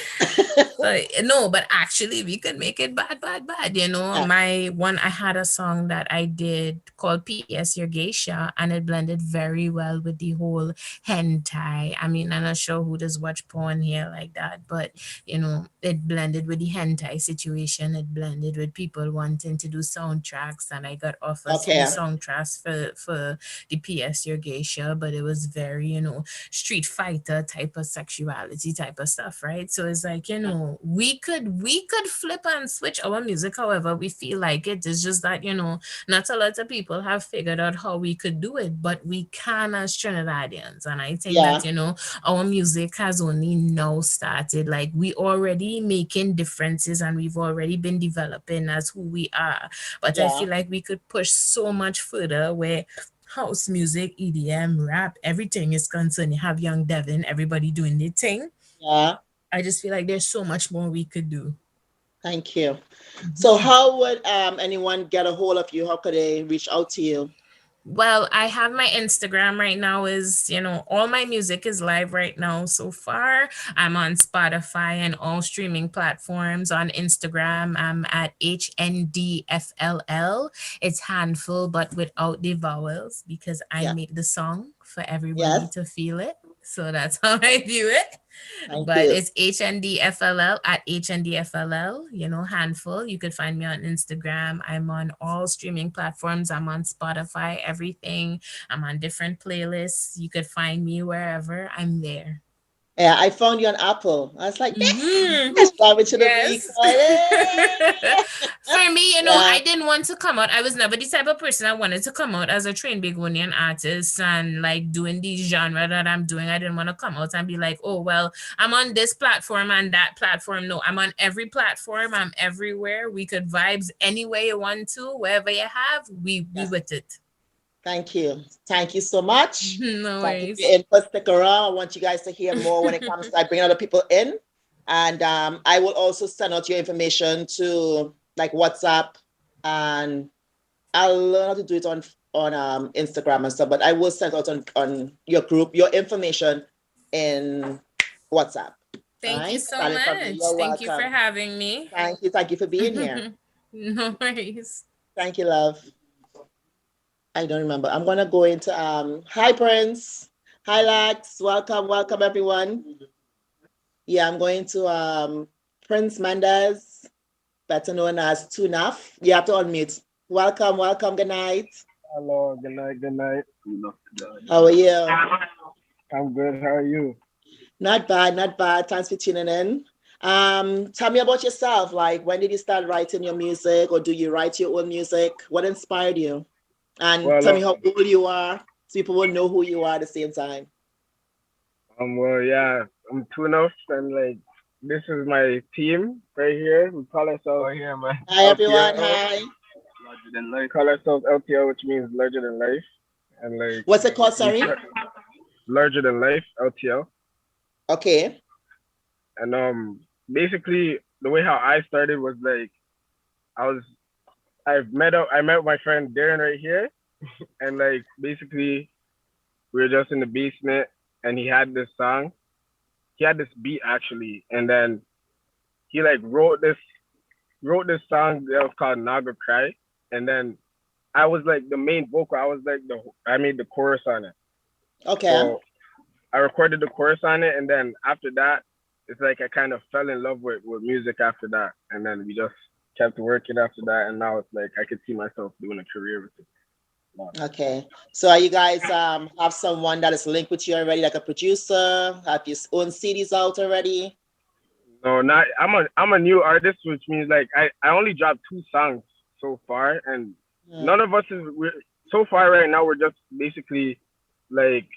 so, no, but actually we could make it bad, you know. yeah, I had a song that I did called PS Your Geisha, and it blended very well with the whole hentai. I mean, I'm not sure who does watch porn here like that, but you know, it blended with the hentai situation. It blended with people wanting to do soundtracks, and I got offers to do okay, soundtracks for the PS Your Geisha, but it was very, you know, Street Fighter type of sexuality type of stuff, right? So it's like, you know, we could flip and switch our music however we feel like it. It's just that, you know, not a lot of people have figured out how we could do it, but we can as Trinidadians. And I think yeah, that, you know, our music has only now started. Like we already making differences and we've already been developing as who we are. But I yeah, feel like we could push so much further where house music, EDM, rap, everything is concerned. You have Young Devin, everybody doing their thing. yeah. I just feel like there's so much more we could do. Thank you. So, how would anyone get a hold of you? How could they reach out to you? Well, I have my Instagram right now is, you know, all my music is live right now so far. I'm on Spotify and all streaming platforms. On Instagram, I'm at HNDFLL. It's handful, but without the vowels because I Yeah, make the song for everybody yes. to feel it. So that's how I do it. Thank But you. it's HNDFLL at HNDFLL, you know, handful. You could find me on Instagram. I'm on all streaming platforms. I'm on Spotify, everything. I'm on different playlists. You could find me wherever. I'm there. Yeah, I found you on Apple. I was like, Mhm. yes, love it to the week. Yes. For me, you know, Yeah, I didn't want to come out. I was never the type of person I wanted to come out as a trained Bigonian artist and like doing these genre that I'm doing. I didn't want to come out and be like, oh, well, I'm on this platform and that platform. No, I'm on every platform. I'm everywhere. We could vibes any way you want to, wherever you have, we yes. with it. Thank you. Thank you so much. No Thank you for worries. your input. Stick around. I want you guys to hear more when it comes to I bring other people in. And I will also send out your information to like WhatsApp, and I'll learn how to do it on Instagram and stuff, but I will send out on your group your information in WhatsApp. All Thank you right. so Starting from me. much. You're Thank you for welcome. having me. Thank you. Thank you for being here. No worries. Thank you, love. I don't remember. I'm gonna go into hi Prince. Hi Lax. Welcome everyone. Yeah, I'm going to Prince Mendez, better known as Tunaf. You have to unmute. Welcome, good night. Hello, good night. How are you? I'm good. How are you? Not bad. Thanks for tuning in. Tell me about yourself. Like, when did you start writing your music, or do you write your own music? What inspired you? And Well, tell me how old you are, so people will know who you are at the same time. well, yeah, I'm Tunoff, and like this is my team right here. We call ourselves here, man. Hi everyone. LTL. Hi. Larger than life. Call ourselves LTL, which means larger than life, and like What's it called? Sorry. Larger than life, LTL. Okay. And basically the way how I started was like I met my friend Darren right here, and like basically we were just in the basement, and he had this song, he had this beat actually, and then he like wrote this song that was called Naga Cry, and then I was like the main vocal. I was like I made the chorus on it. Okay. So I recorded the chorus on it, and then after that, it's like I kind of fell in love with music after that, and then we just kept working after that, and now it's like I could see myself doing a career with it. Okay. So are you guys have someone that is linked with you already, like a producer? Have your own CDs out already? No, not I'm a new artist, which means like I only dropped 2 songs so far, and none of us so far right now we're just basically like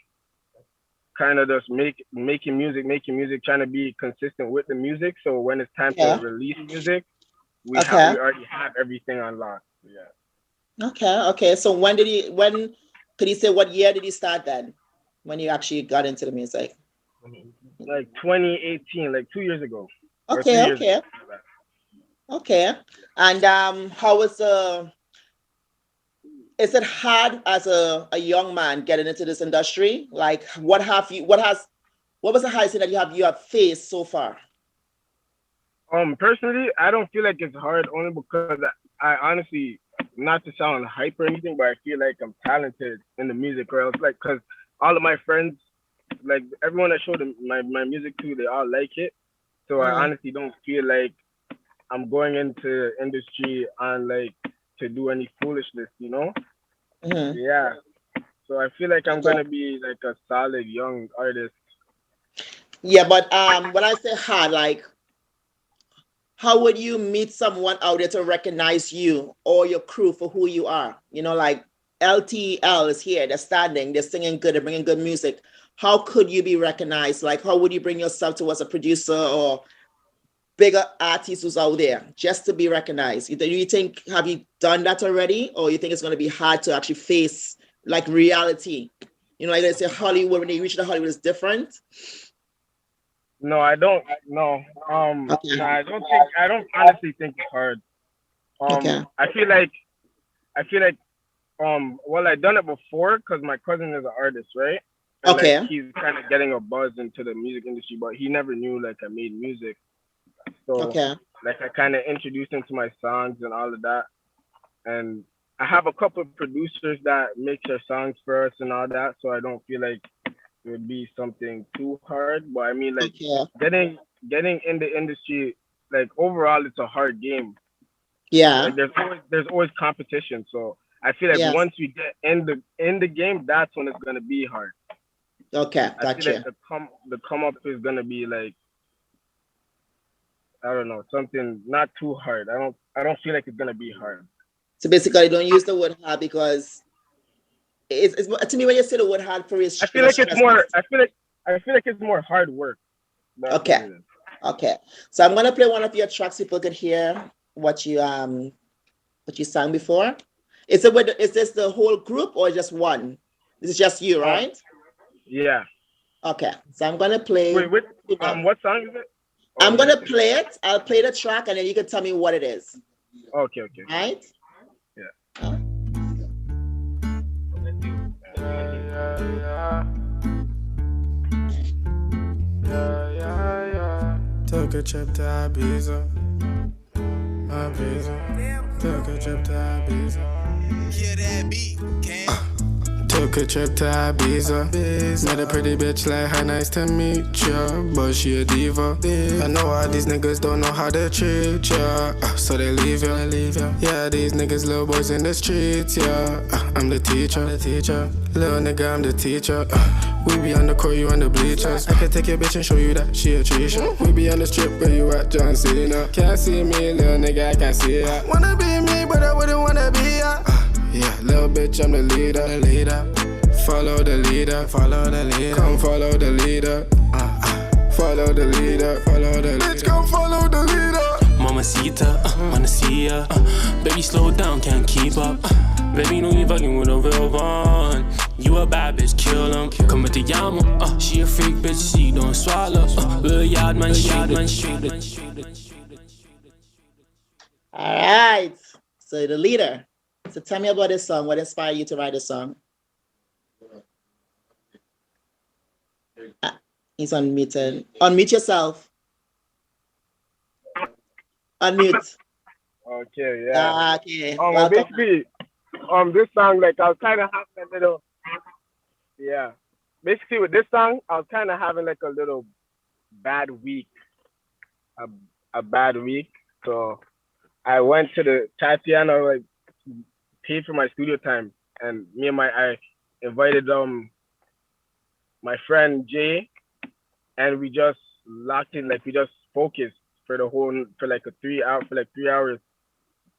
kind of just making music, trying to be consistent with the music. So when it's time to release music, we already have everything on lock. Yeah. Okay. So when could you say what year did you start then? When you actually got into the music? Like 2018, like 2 years ago. Okay. And how was is it hard as a young man getting into this industry? Like what was the highest thing that you have faced so far? Personally, I don't feel like it's hard only because I honestly, not to sound hype or anything, but I feel like I'm talented in the music, or else like because all of my friends, like everyone I showed them my music to, they all like it. So I honestly don't feel like I'm going into industry on like to do any foolishness, you know? Yeah. So I feel like I'm gonna be like a solid young artist. Yeah, but when I say hard, like how would you meet someone out there to recognize you or your crew for who you are? You know, like LTL is here, they're standing, they're singing good, they're bringing good music. How could you be recognized? Like, how would you bring yourself to as a producer or bigger artist who's out there just to be recognized? Do you think, have you done that already? Or you think it's going to be hard to actually face like reality? You know, like they say Hollywood, when they reach the Hollywood, is different. No, I don't. No, no, I don't honestly think it's hard. I feel like, well, I done it before because my cousin is an artist, right? And like he's kind of getting a buzz into the music industry, but he never knew like I made music. So like I kind of introduced him to my songs and all of that, and I have a couple of producers that make their songs for us and all that, so I don't feel like it would be something too hard. But I mean, like getting in the industry, like overall, it's a hard game. Yeah. Like there's always competition. So I feel like once we get in the game, that's when it's gonna be hard. Okay, gotcha. I feel like the come up is gonna be like, I don't know, something not too hard. I don't feel like it's gonna be hard. So basically, don't use the word hard because it's to me when you say the word hard for is. I feel like it's more. I feel like it's more hard work. Okay. So I'm gonna play one of your tracks. People could hear what you sang before. Is this the whole group or just one? This is just you, right? Yeah. Okay. So I'm gonna play. Wait, what song is it? I'm gonna play it. I'll play the track and then you can tell me what it is. Okay. Right? Yeah. Took a trip to Ibiza. Took a trip to Ibiza. Hear that beat, Cam. Took a trip to Ibiza. Met a pretty bitch like her, nice to meet ya. But she a diva. I know all these niggas don't know how to treat ya. So they leave ya. Yeah, these niggas little boys in the streets, yeah. I'm the teacher. Little nigga, I'm the teacher. We be on the court, you on the bleachers. I can take your bitch and show you that she a treasure. We be on the strip where you at, John Cena. Can't see me, little nigga, I can't see ya. Wanna be me, but I wouldn't wanna be ya. Yeah, little bitch, I'm the leader. Follow the leader. Come follow the leader. Follow the leader. Bitch, come follow the leader. Mamacita, wanna see ya. Baby, slow down, can't keep up. Baby, know you fucking with a real one. You a bad bitch, kill him. Come with the yama, she a freak bitch, she don't swallow. Real yard man, All right. So the leader. So tell me about this song. What inspired you to write this song? He's unmuted. Unmute yourself. Unmute. Okay, yeah. Okay. Basically, this song, like, I was kind of having a little, yeah. Basically, with this song, I was kind of having like a little bad week, a bad week. So I went to the Tatiana, like, paid for my studio time, and I invited my friend Jay, and we just locked in, like, we just focused for like 3 hours,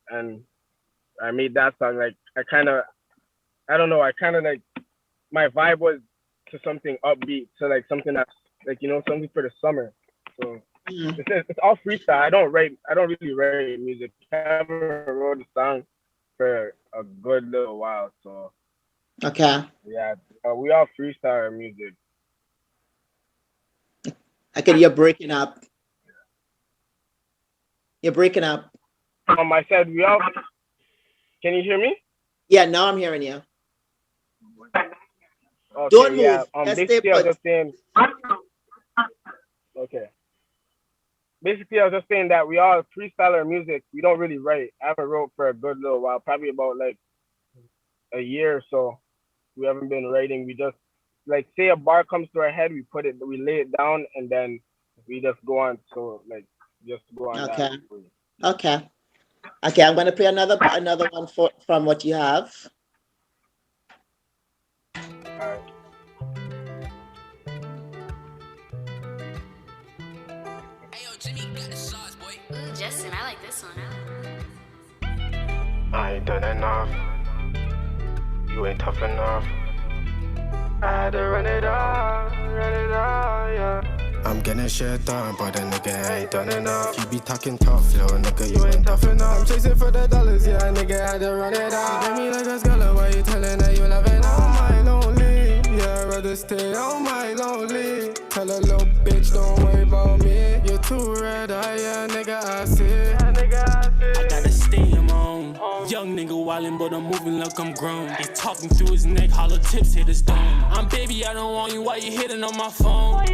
and I made that song. Like, I kind of like, my vibe was to something upbeat, so like something that's like, something for the summer. So it's all freestyle. I don't really write music. I haven't wrote a song for a good little while. So okay. Yeah, we all freestyle our music. Okay, you're breaking up. You're breaking up. I said we all. Can you hear me? Yeah, now I'm hearing you. Okay, don't move. Yeah. Basically, I was just saying. Okay. Basically, I was just saying that we all freestyle our music. We don't really write. I haven't wrote for a good little while, probably about like a year or so. We haven't been writing. We just, like, say a bar comes to our head, we lay it down, and then we just go on. So, like, just go on. Okay. That. Okay. Okay, I'm gonna play another one from what you have. Justin, I like this one. I ain't done enough. You ain't tough enough. I had to run it up, yeah. I'm getting shit done, but the nigga ain't done enough. You be talking tough, little nigga, you ain't tough enough. I'm chasing for the dollars, yeah, nigga had to run it up. Get me like a scholar, why you telling her you loving all my lonely? Yeah, I'd rather stay on my lonely. Tell a little bitch, don't worry about me. You're too red, yeah, nigga, I see. I gotta stay on my own. Young nigga wildin', but I'm moving like I'm grown. He talking through his neck, hollow tips hit his dome. I'm baby, I don't want you, why you hitting on my phone?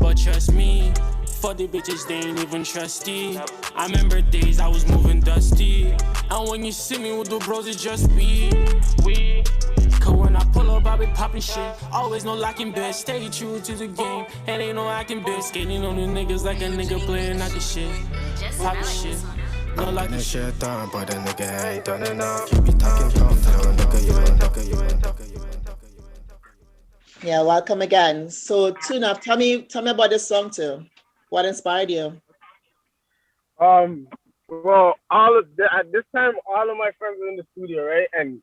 But trust me, fuck the bitches, they ain't even trusty. I remember days I was moving dusty. And when you see me with the bros, it's just we. Cause when I pull up, I be popping shit. Always no locking best, stay true to the game. And ain't no acting bitch, skating on the niggas like a nigga playing out the shit. Popping shit. I'm getting shit done, but the nigga ain't done enough. You be talking tough, little nigga, you ain't tough. Yeah, welcome again. So, Tuna, tell me about this song too. What inspired you? Well, at this time, all of my friends are in the studio, right? And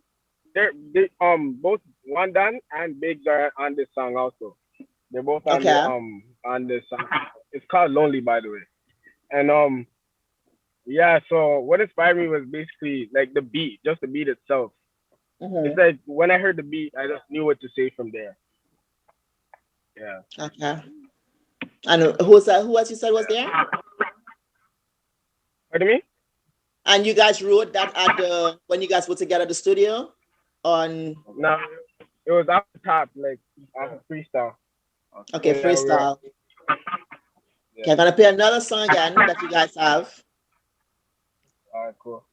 they both Wandan and Biggs are on this song also. They're both on this song. It's called Lonely, by the way. And yeah, so what inspired me was basically like the beat, just the beat itself. Mm-hmm. It's like when I heard the beat, I just knew what to say from there. Yeah. Okay. And who else you said was there? Pardon me? And you guys wrote that when you guys were together at the studio? No, it was off the top, like off of freestyle. Okay, freestyle. Yeah. Okay, I'm gonna play another song again that you guys have. All right, cool.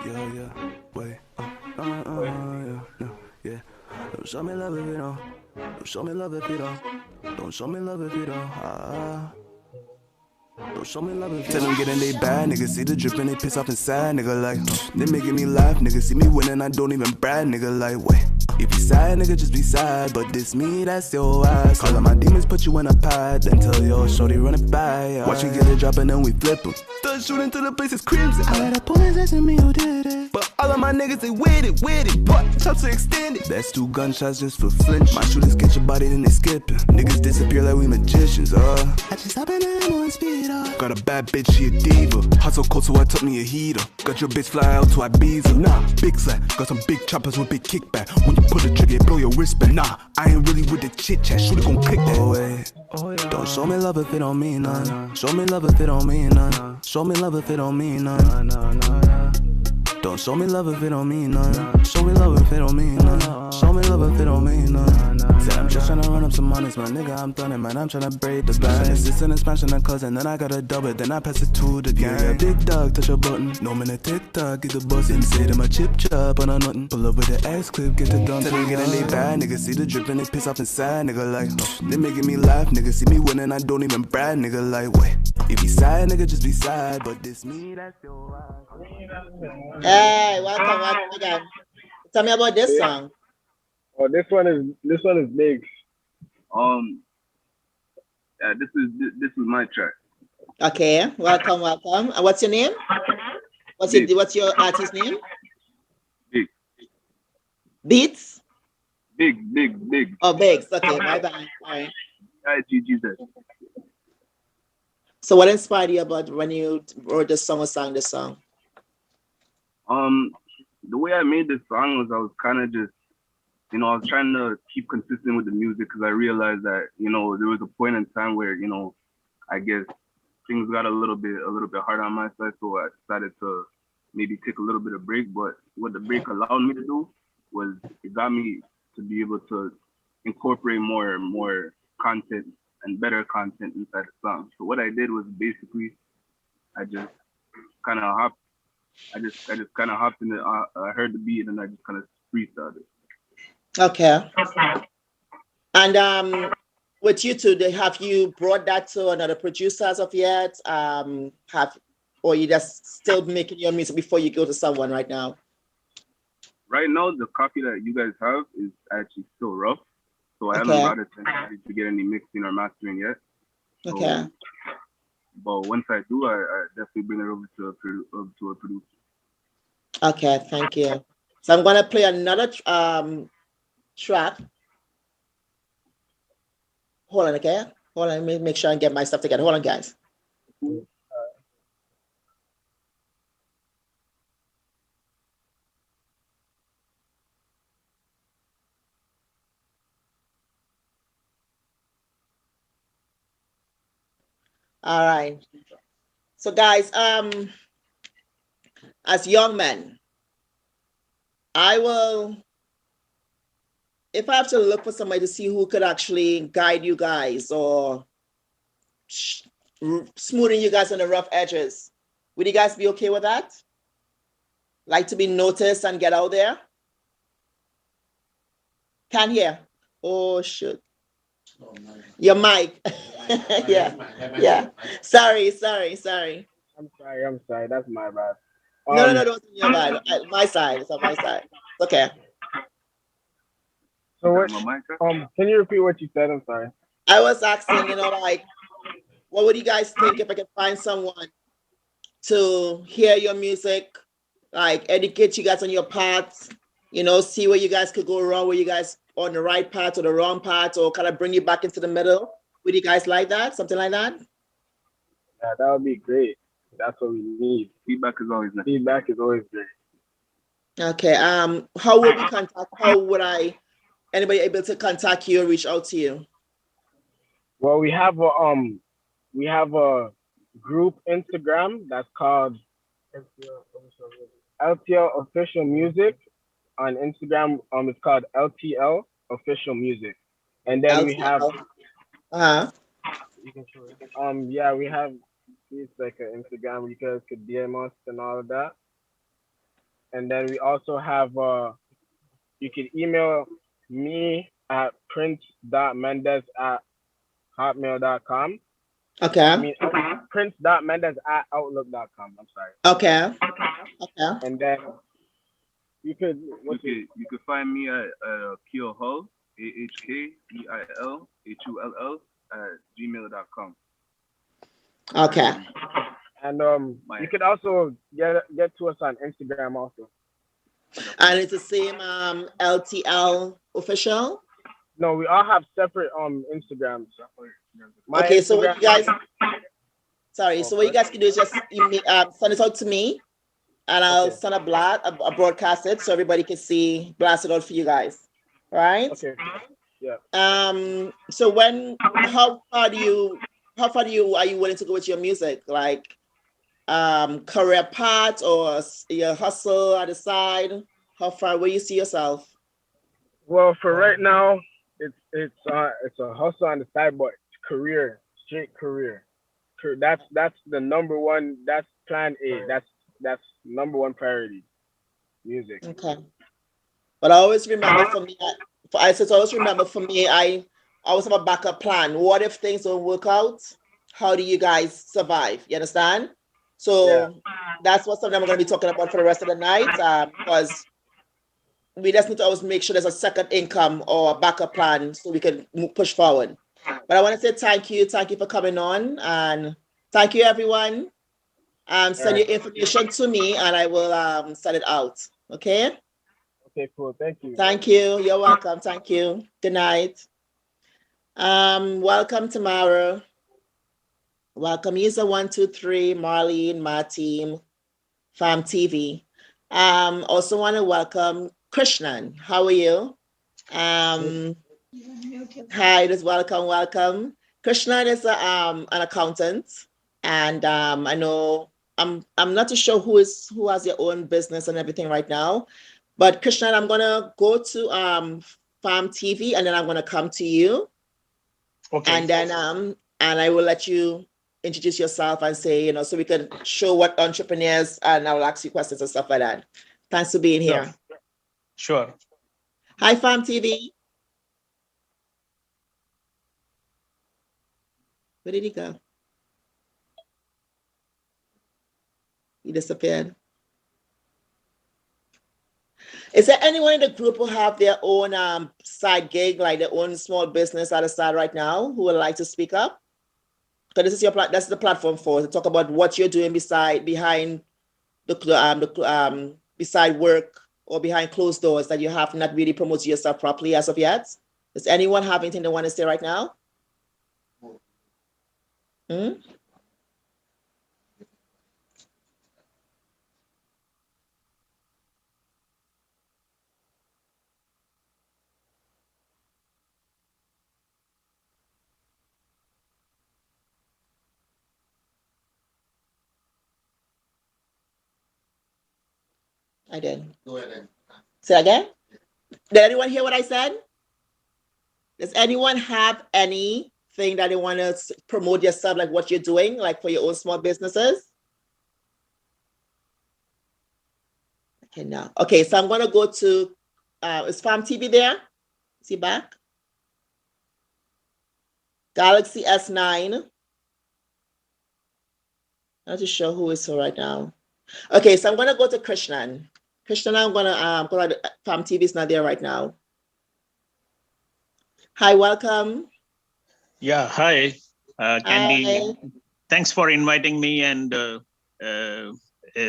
Yeah, wait, yeah. Don't show me love if you don't. Don't show me love if you don't. Don't show me love if you don't. Don't show me love if you don't. Tell them get in they bad, nigga. See the drip and they piss off inside, nigga. Like, they making me laugh, nigga. See me winning, I don't even brag, nigga. Like, wait. If you sad, nigga, just be sad. But this me, that's your ass. Call up my demons, put you in a pad. Then tell your shorty run it by. Yeah. Watch you get it drop and then we flip em. Start shooting till the place is crimson. I let the police asking me who did it. But all of my niggas, they with it. But chops are extended. That's 2 gunshots just for flinch. My shooters catch your body, then they skipping. Niggas disappear like we magicians, I just hop in and I'm on speed, Got a bad bitch, she a diva. Hot so cold, so I took me a heater. Got your bitch fly out to Ibiza. Nah, big slap. Got some big choppers with big kickback. When you pull the trigger, it blow your wrist back. Nah, I ain't really with the chit chat. Shooter gon' click that. Oh, yeah. Don't show me love if it don't mean none. Show me love if it don't mean none. Show me love if it don't mean none. Don't show me love if it don't mean none. Show me love if it don't mean none. Show me love if it don't mean none. Said I'm just tryna run up some honest, my nigga, I'm done it, man. I'm tryna braid the bag. Assistant and smashing a cousin, then I gotta double it, then I pass it to the gang. Yeah, big dog, touch a button. No minute TikTok, get the bus and say to my chip chop on a nothing. Pull up with the ass clip, get the done. Tell them get in they bad, nigga. See the drip and they piss off inside, nigga. Like, they making me laugh, nigga. See me winning, I don't even brag, nigga. Like, wait. If he sad, nigga, just be sad. But this me, that's your vibe. Hey, welcome again. Tell me about this song. Oh, this one is big. Yeah, this is my track. Okay, welcome. And what's your name? What's your artist name? Big. Beats? Big. Oh, Biggs. Okay, my bad. All right. IGGZ. So what inspired you about when you wrote this song or sang this song? The way I made this song was I was kind of just, I was trying to keep consistent with the music because I realized that, there was a point in time where, I guess things got a little bit hard on my side. So I decided to maybe take a little bit of break. But what the break allowed me to do was it got me to be able to incorporate more content and better content inside the song. So what I did was basically I just kind of hopped in it. I heard the beat and I just kind of freestyled it. Okay. And with you two, have you brought that to another producer as of yet? Or you just still making your music before you go to someone right now? Right now, the copy that you guys have is actually still rough. So I haven't brought it to get any mixing or mastering yet. So, okay. But once I do, I definitely bring it over to a producer. Okay, thank you. So I'm gonna play another track. Hold on, okay? Hold on, let me make sure I get my stuff together. Hold on, guys. All right. So guys, as young men, I will, if I have to look for somebody to see who could actually guide you guys or smoothing you guys on the rough edges, would you guys be okay with that? Like to be noticed and get out there? Can't hear. Oh, shoot. Your mic. Yeah. Sorry. I'm sorry. That's my bad. No, don't your bad. My side. It's on my side. Okay. So what? Can you repeat what you said? I'm sorry. I was asking, like, what would you guys think if I could find someone to hear your music, like educate you guys on your paths, see where you guys could go wrong, where you guys on the right path or the wrong path, or kind of bring you back into the middle? Would you guys like that? Something like that? Yeah, that would be great. That's what we need. Feedback is always great. Okay. How would anybody able to contact you or reach out to you? Well, we have a group Instagram that's called LTL Official Music. On Instagram, it's called LTL Official Music. And then we have we have it's like an Instagram where you guys could DM us and all of that. And then we also have you can email me at prince.mendez@hotmail.com. Okay. I mean prince.mendez@outlook.com. I'm sorry. Okay. And then you could find me at Keel Hull, AHKEILHULL @gmail.com. Okay. And you could also get to us on Instagram also. And it's the same LTL Official? No, we all have separate Instagrams. Okay, so what you guys what you guys can do is just send it out to me, and I'll send a broadcast it so everybody can see, blast it out for you guys. Right? Okay. Yeah. So how far are you willing to go with your music? Like, career path or your hustle at the side? How far will you see yourself? Well, for right now, it's a hustle on the side, but career, straight career. That's the number one. That's plan A. That's number one priority. Music. Okay. But I always remember for me, always remember for me, I always have a backup plan. What if things don't work out? How do you guys survive? You understand? So that's what something I'm going to be talking about for the rest of the night, because we just need to always make sure there's a second income or a backup plan so we can push forward. But I want to say thank you for coming on, and thank you everyone. Send your information to me and I will send it out. Okay. Okay, cool. Thank you. Thank you. You're welcome. Thank you. Good night. Welcome tomorrow. Welcome. User 123, Marlene, my team, Farm TV. Also want to welcome Krishnan. How are you? Hi, just welcome. Krishnan is an accountant, and I know I'm not too sure who has your own business and everything right now. But Krishnan, I'm gonna go to Farm TV and then I'm gonna come to you. Okay. And then and I will let you introduce yourself and say, so we can show what entrepreneurs, and I will ask you questions and stuff like that. Thanks for being here. Sure. Hi, Farm TV. Where did he go? He disappeared. Is there anyone in the group who have their own side gig, like their own small business at the side right now, who would like to speak up? Because this is that's the platform to talk about what you're doing beside work or behind closed doors that you have not really promoted yourself properly as of yet. Does anyone have anything they want to say right now? I did. Go ahead. Say again? Did anyone hear what I said? Does anyone have anything that they want to promote yourself, like what you're doing, like for your own small businesses? Okay, now. Okay, so I'm going to go to, is Farm TV there? Is he back? Galaxy S9. Not too sure who is here right now. Okay, so I'm going to go to Krishnan. Krishnan, I'm going to, Farm TV is not there right now. Hi, welcome. Yeah, hi, Kandy. Hi. Thanks for inviting me and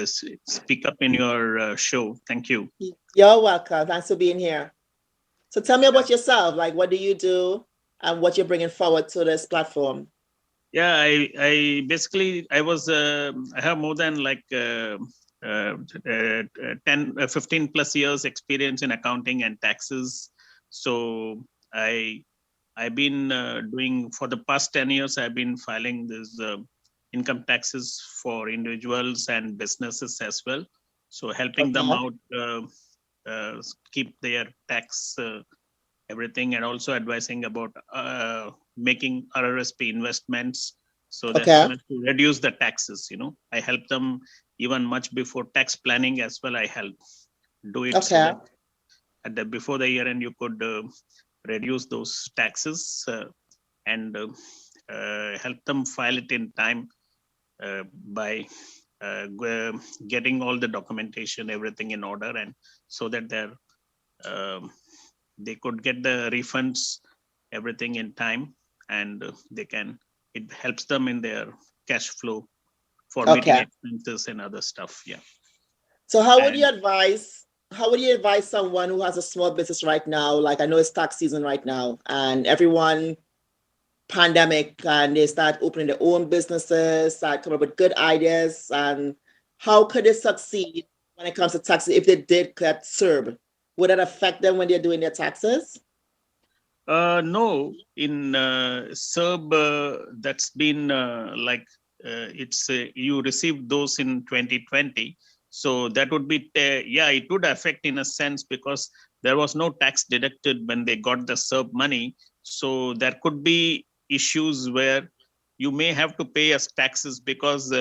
speak up in your show. Thank you. You're welcome. Thanks for being here. So tell me about yourself. Like, what do you do and what you're bringing forward to this platform? Yeah, I basically, I have more than like 15 plus years experience in accounting and taxes. So I've been doing, for the past 10 years, I've been filing this income taxes for individuals and businesses as well. So helping them out, keep their tax, everything, and also advising about making RRSP investments so that to reduce the taxes, I help them even much before tax planning as well. I help do it so that before the year end, you could reduce those taxes and help them file it in time by getting all the documentation, everything in order, and so that they could get the refunds, everything in time, and it helps them in their cash flow for meeting expenses and other stuff. Yeah. So how would you advise someone who has a small business right now? Like, I know it's tax season right now and everyone pandemic, and they start opening their own businesses, start coming up with good ideas, and how could they succeed when it comes to taxes if they did get CERB? Would that affect them when they're doing their taxes? No, in CERB, that's been you received those in 2020. So that would be, it would affect in a sense because there was no tax deducted when they got the SERB money. So there could be issues where you may have to pay as taxes because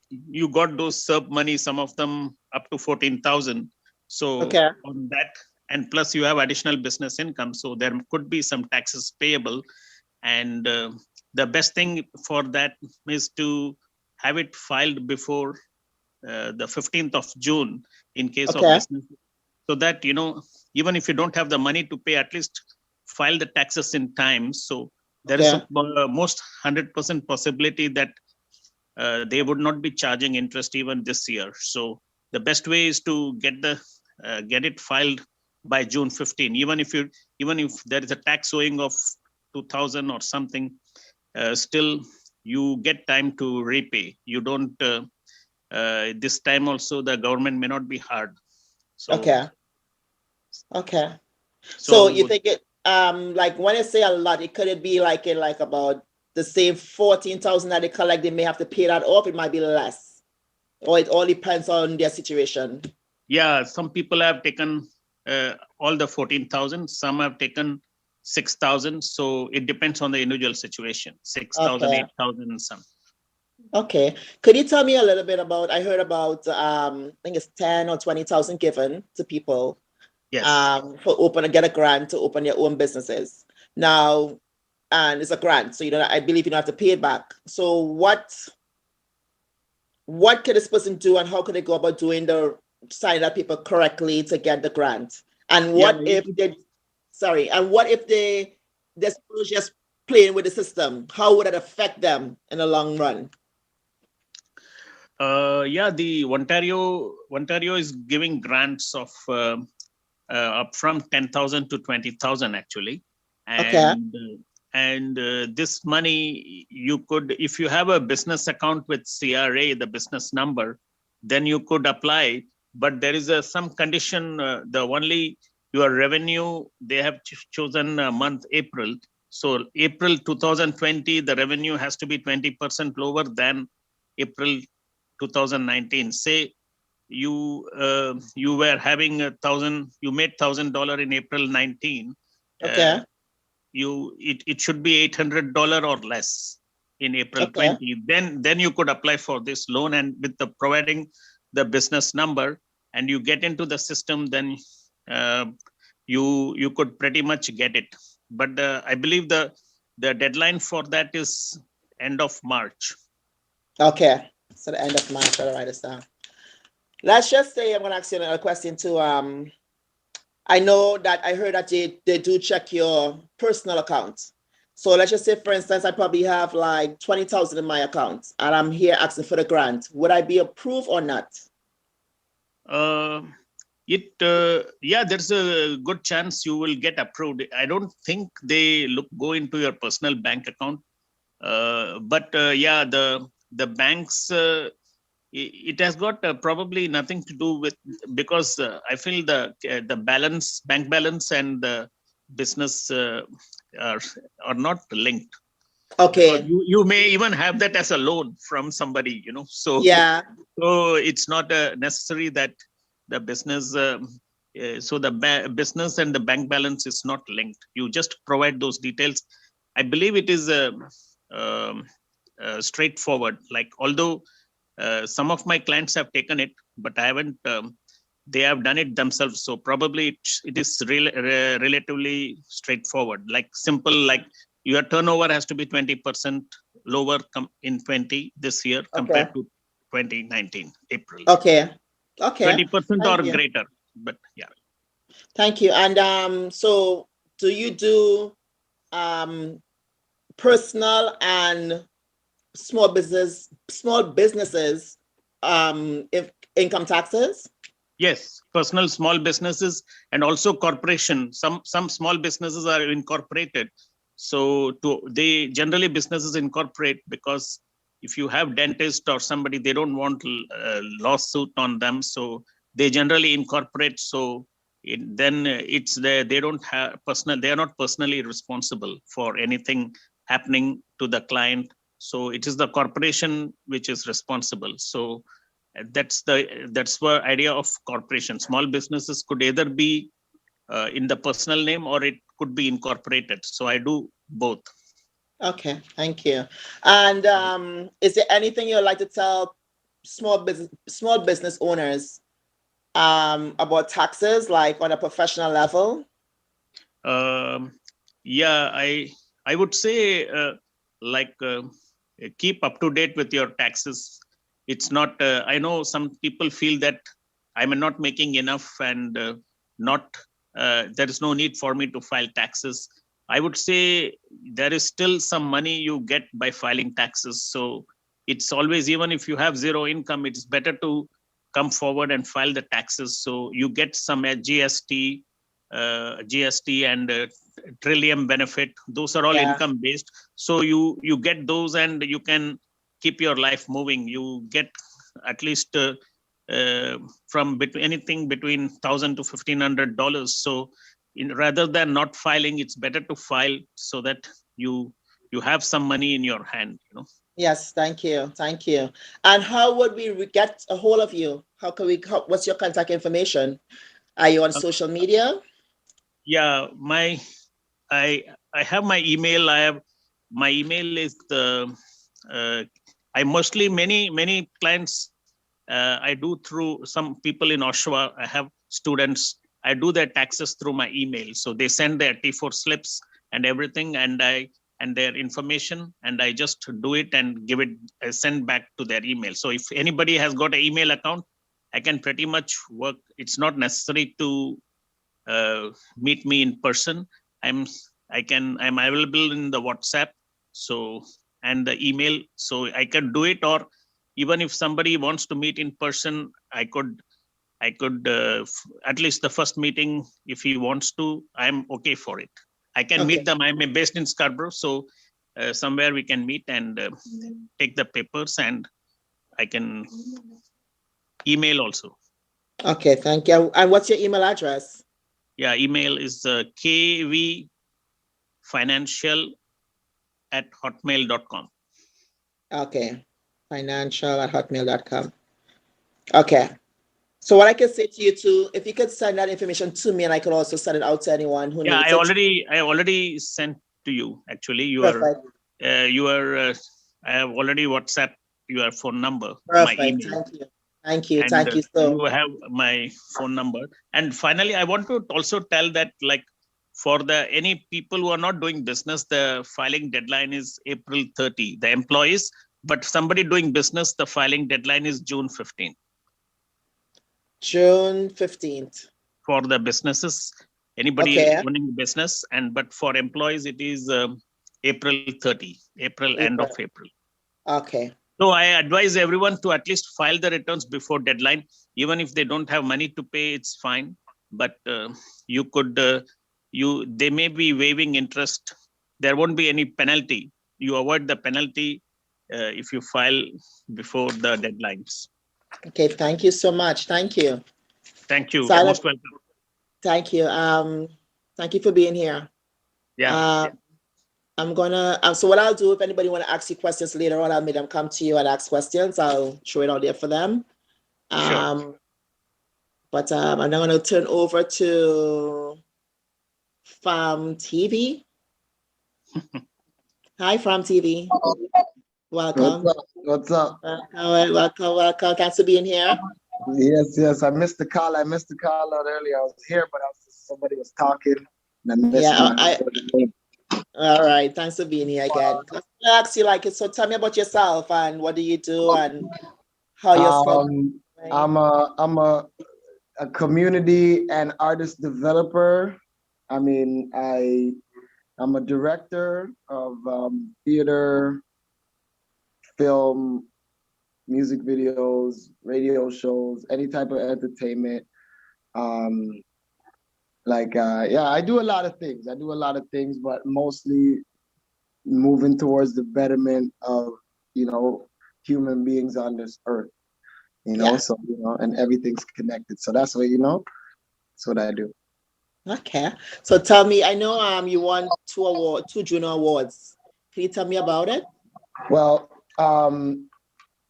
you got those SERB money, some of them up to 14,000. So on that, and plus you have additional business income. So there could be some taxes payable. And the best thing for that is to have it filed before the 15th of June in case of business. So that, even if you don't have the money to pay, at least file the taxes in time. So there is a most 100% possibility that they would not be charging interest even this year. So the best way is to get it filed by June 15. Even if there is a tax owing of 2,000 or something, still you get time to repay. You don't. This time also the government may not be hard. So, okay. So you think it like when I say a lot, it could it be like in like about the same 14,000 that they collect, they may have to pay that off. It might be less, or it all depends on their situation. Yeah, some people have taken all the 14,000. Some have taken 6,000. So it depends on the individual situation. 6,000, 8,000, and some. Okay. Could you tell me a little bit about? I heard about I think it's 10 or 20,000 given to people. Yes. For get a grant to open your own businesses. Now, and it's a grant, so I believe you don't have to pay it back. So what could this person do, and how could they go about doing signing up people correctly to get the grant? And what if they're just playing with the system? How would it affect them in the long run? The Ontario is giving grants of up from 10,000 to 20,000 actually, and this money you could, if you have a business account with CRA, the business number, then you could apply. But there is some condition. The only your revenue, they have chosen month April. So April 2020, the revenue has to be 20% lower than April 2019. Say you were having you made $1,000 in April 19. It should be $800 or less in April 20. Then you could apply for this loan, and with the providing the business number, and you get into the system, then you could pretty much get it. But I believe the deadline for that is end of March. Okay, so the end of March. I'll write this down. Let's just say I'm going to ask you another question too. I know that I heard that they do check your personal account. So let's just say, for instance, I probably have like 20,000 in my account, and I'm here asking for the grant. Would I be approved or not? There's a good chance you will get approved. I don't think they go into your personal bank account. The banks, it has got probably nothing to do with, because I feel the bank balance and the business are not linked. Okay. You may even have that as a loan from somebody, So So it's not necessary that the business. So the business and the bank balance is not linked. You just provide those details. I believe it is straightforward. Like, although some of my clients have taken it, but I haven't. They have done it themselves. So probably it is relatively straightforward. Like simple, like your turnover has to be 20% lower in 20 this year compared to 2019 April. Okay. 20% or greater, but yeah. Thank you. And so do you do personal and small businesses if income taxes? Yes, personal, small businesses, and also corporation. Some small businesses are incorporated. So they generally businesses incorporate, because if you have dentist or somebody, they don't want a lawsuit on them. So they generally incorporate. So they don't have personal. They are not personally responsible for anything happening to the client. So it is the corporation which is responsible. So that's the idea of corporation. Small businesses could either be in the personal name or it could be incorporated. So I do both. Okay, thank you. And is there anything you'd like to tell small business owners about taxes, like on a professional level? Yeah, I would say keep up to date with your taxes. It's not. I know some people feel that I'm not making enough and there is no need for me to file taxes. I would say there is still some money you get by filing taxes. So it's always, even if you have zero income, it's better to come forward and file the taxes. So you get some GST and Trillium benefit. Those are all income based. So you get those and you can keep your life moving. You get at least from anything between $1,000 to $1,500. So rather than not filing, it's better to file so that you have some money in your hand. Yes, thank you. And how would we get a hold of you? What's your contact information? Are you on social media? Yeah, I have my email. My email is I mostly many clients I do through some people in Oshawa. I have students. I do their taxes through my email. So they send their T4 slips and everything, and their information, and I just do it and give it, send back to their email. So if anybody has got an email account, I can pretty much work. It's not necessary to meet me in person. I'm available in the WhatsApp, so, and the email, so I can do it. Or even if somebody wants to meet in person, I could at least the first meeting, if he wants to, I'm okay for it. I can meet them. I'm based in Scarborough, so somewhere we can meet and take the papers, and I can email also. Okay, thank you. And what's your email address? Yeah, email is kvfinancial@hotmail.com. Okay, financial@hotmail.com. Okay. So what I can say to you too, if you could send that information to me, and I could also send it out to anyone who needs it. I already sent to you. Actually, Perfect. I have already WhatsApp your phone number. Perfect. My email. Thank you. And, Thank you. So you have my phone number. And finally, I want to also tell that, like, for any people who are not doing business, the filing deadline is April 30, the employees. But somebody doing business, the filing deadline is June 15th. June 15th. For the businesses, anybody owning business, but for employees, it is April 30, end of April. Okay. So I advise everyone to at least file the returns before deadline. Even if they don't have money to pay, it's fine. But you could, they may be waiving interest. There won't be any penalty. You avoid the penalty if you file before the deadlines. Okay, thank you so much. Thank you. Thank you. Silent, most welcome. Thank you. Thank you for being here. Yeah. I'm gonna. So what I'll do, if anybody want to ask you questions later on, I'll make them come to you and ask questions. I'll throw it out there for them. Sure. But I'm now going to turn over to Farm TV. Hi, Farm TV. Welcome. What's up? Welcome. Thanks for being here. Yes. I missed the call. out earlier. I was here, but somebody was talking. And I missed all right. Thanks for being here again. I ask you, so tell me about yourself and what do you do and how you're I'm a community and artist developer. I mean, I'm a director of theater, film, music videos, radio shows, any type of entertainment. I do a lot of things. But mostly moving towards the betterment of, human beings on this earth, so, and everything's connected. So that's what, that's what I do. Okay. So tell me, I know you won two Juno Awards. Can you tell me about it? Well,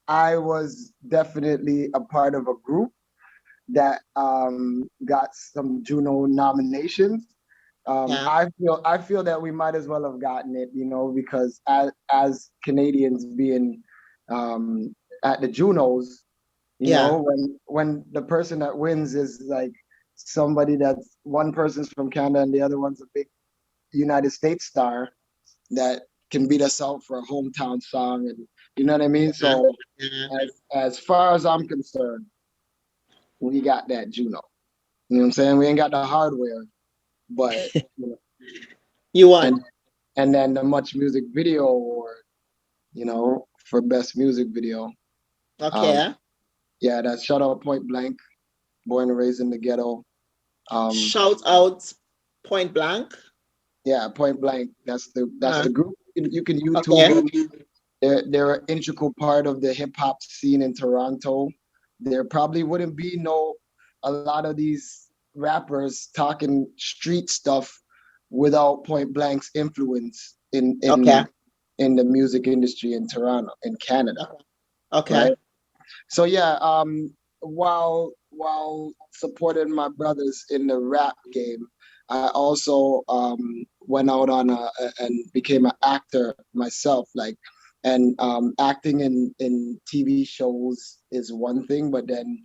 I was definitely a part of a group that got some Juno nominations. I feel that we might as well have gotten it, because as Canadians being at the Junos, when the person that wins is like somebody that's one person's from Canada and the other one's a big United States star that can beat us out for a hometown song, and you know what I mean. So as far as I'm concerned, we got that Juno. You know what I'm saying? We ain't got the hardware, but you won. And then the Much Music Video Award, for best music video. Okay. Yeah, that's Shout Out Point Blank, Born and Raised in the Ghetto. Shout Out Point Blank. Yeah, Point Blank. That's the group. You can YouTube them. They're an integral part of the hip hop scene in Toronto. There probably wouldn't be a lot of these rappers talking street stuff without Point Blank's influence in the music industry in Toronto, in Canada. Okay. Right? So yeah, while supporting my brothers in the rap game, I also went out and became an actor myself. And acting in TV shows is one thing, but then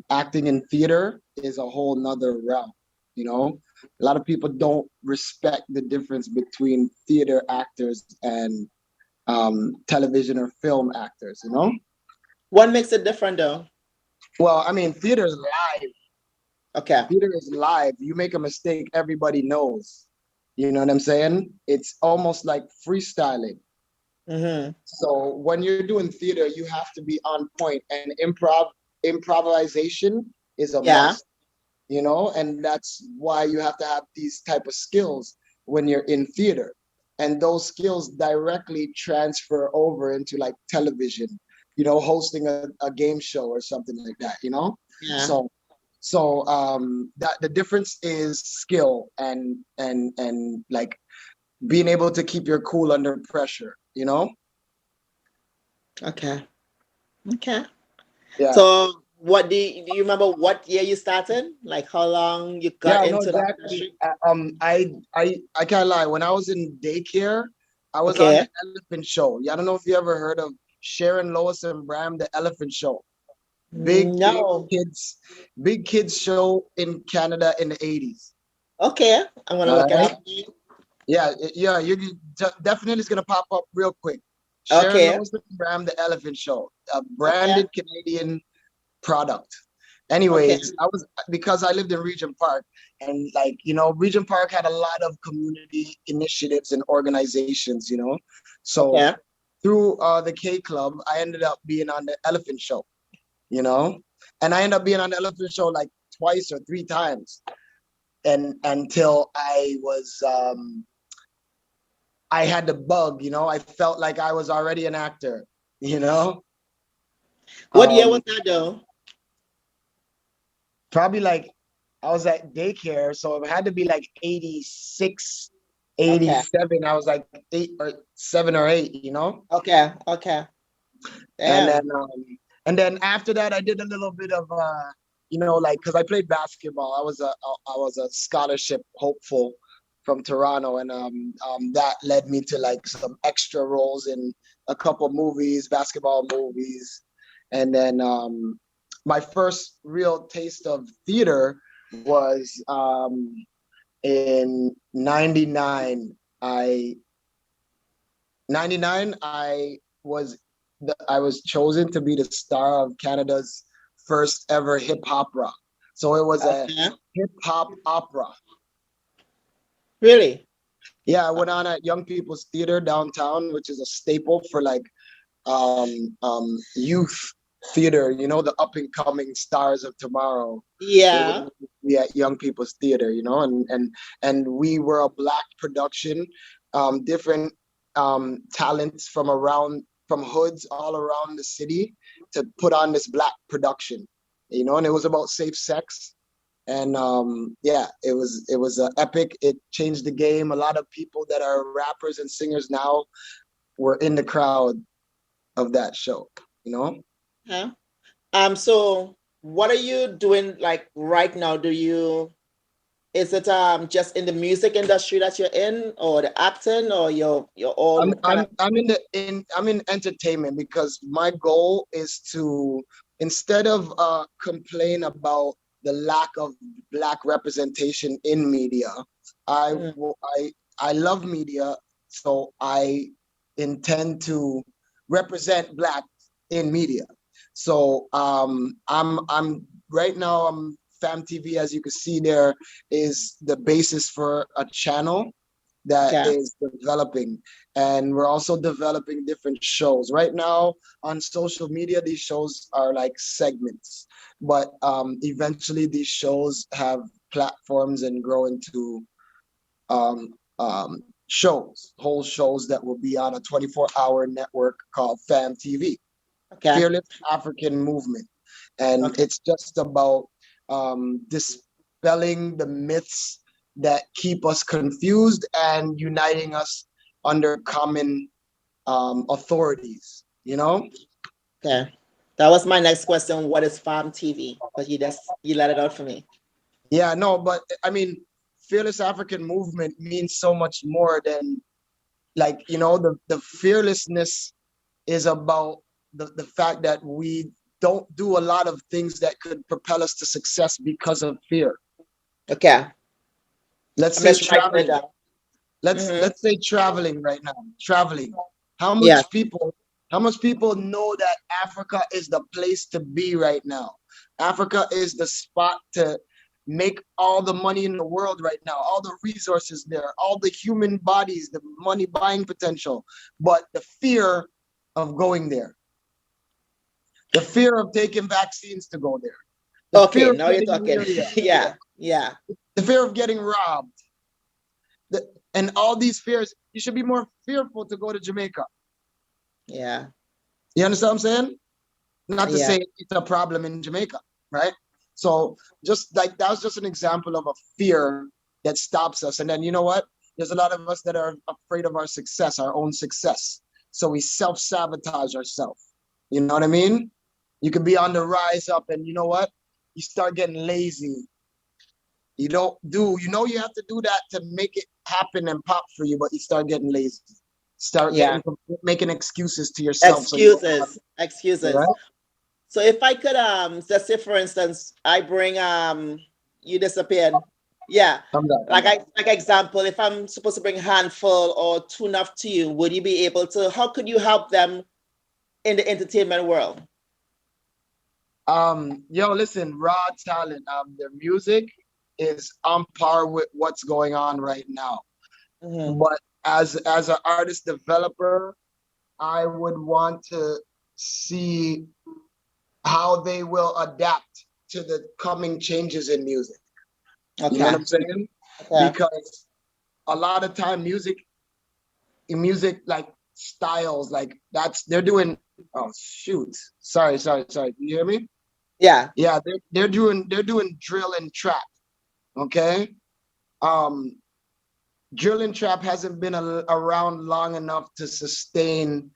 acting in theater is a whole nother realm. A lot of people don't respect the difference between theater actors and television or film actors. What makes it different though? Well, I mean, theater is live. Okay. Theater is live. You make a mistake, everybody knows. You know what I'm saying? It's almost like freestyling. Mm-hmm. So when you're doing theater, you have to be on point, and improvisation is a must. And that's why you have to have these type of skills when you're in theater, and those skills directly transfer over into like television, hosting a game show or something like that. So that the difference is skill and like being able to keep your cool under pressure. Okay. Yeah. So do you remember what year you started? Like how long you got into that industry? I can't lie. When I was in daycare, I was on the Elephant Show. I don't know if you ever heard of Sharon, Lois, and Bram, the Elephant Show. Big kids show in Canada in the 80s. Okay, I'm gonna look it up. Yeah, you definitely is gonna pop up real quick. Sharon, Lois, and Bram, the Elephant Show, a branded Canadian product. Anyways, because I lived in Regent Park, and Regent Park had a lot of community initiatives and organizations, So through the K Club, I ended up being on the Elephant Show, and I ended up being on the Elephant Show like twice or three times, and until I was I had the bug, I felt like I was already an actor, What year was that though? Probably like I was at daycare, so it had to be like 86, 87. I was like 7 or 8, Okay. And then after that, I did a little bit of because I played basketball. I was a scholarship hopeful from Toronto, and that led me to like some extra roles in a couple movies, basketball movies, and then my first real taste of theater was in 99. I was chosen to be the star of Canada's first ever hip opera. So it was a hip hop opera. Really? Yeah, I went on at Young People's Theater downtown, which is a staple for like youth theater, the up and coming stars of tomorrow. Yeah. At Young People's Theater, and we were a Black production, different talents from hoods all around the city to put on this Black production, and it was about safe sex. And it was epic. It changed the game. A lot of people that are rappers and singers now were in the crowd of that show, you know? Yeah. So what are you doing like right now? Is it just in the music industry that you're in, or the acting, or you're all I'm in entertainment, because my goal is to, instead of complain about the lack of Black representation in media, I love media, so I intend to represent Black in media. So I'm right now, I'm Fam TV, as you can see, there is the basis for a channel that is developing, and we're also developing different shows right now on social media. These shows are like segments, but eventually these shows have platforms and grow into shows, whole shows that will be on a 24-hour network called Fam TV, Fearless African Movement. And it's just about dispelling the myths that keep us confused and uniting us under common authorities, you know? Okay. That was my next question. What is Farm TV? But you let it out for me. Yeah, no, but I mean, Fearless African Movement means so much more than, like, you know, the fearlessness is about the fact that we don't do a lot of things that could propel us to success because of fear. Okay. Let's say traveling. Let's say traveling right now. Traveling. How much people know that Africa is the place to be right now? Africa is the spot to make all the money in the world right now, all the resources there, all the human bodies, the money buying potential, but the fear of going there, the fear of taking vaccines to go there. Okay, now you're talking. Yeah. The fear of getting robbed. And all these fears, you should be more fearful to go to Jamaica. Yeah. You understand what I'm saying? Not to say it's a problem in Jamaica, right? So just like that was just an example of a fear that stops us. And then you know what? There's a lot of us that are afraid of our success, our own success. So we self-sabotage ourselves. You know what I mean? You could be on the rise up, and you know what? You start getting lazy. You don't do, you know, you have to do that to make it happen and pop for you, but you start getting lazy. Start making excuses to yourself. Excuses. Right? So if I could just say, for instance, I bring you disappeared. Yeah. Like example, if I'm supposed to bring a handful or two enough to you, would you be able to, how could you help them in the entertainment world? Yo, listen, raw talent. Their music is on par with what's going on right now. But as an artist developer, I would want to see how they will adapt to the coming changes in music. You know what I'm saying? Because a lot of time music like styles, like they're doing, oh shoot. Sorry. Do you hear me? Yeah. Yeah, they're doing drill and trap. Okay. Drill and trap hasn't been around long enough to sustain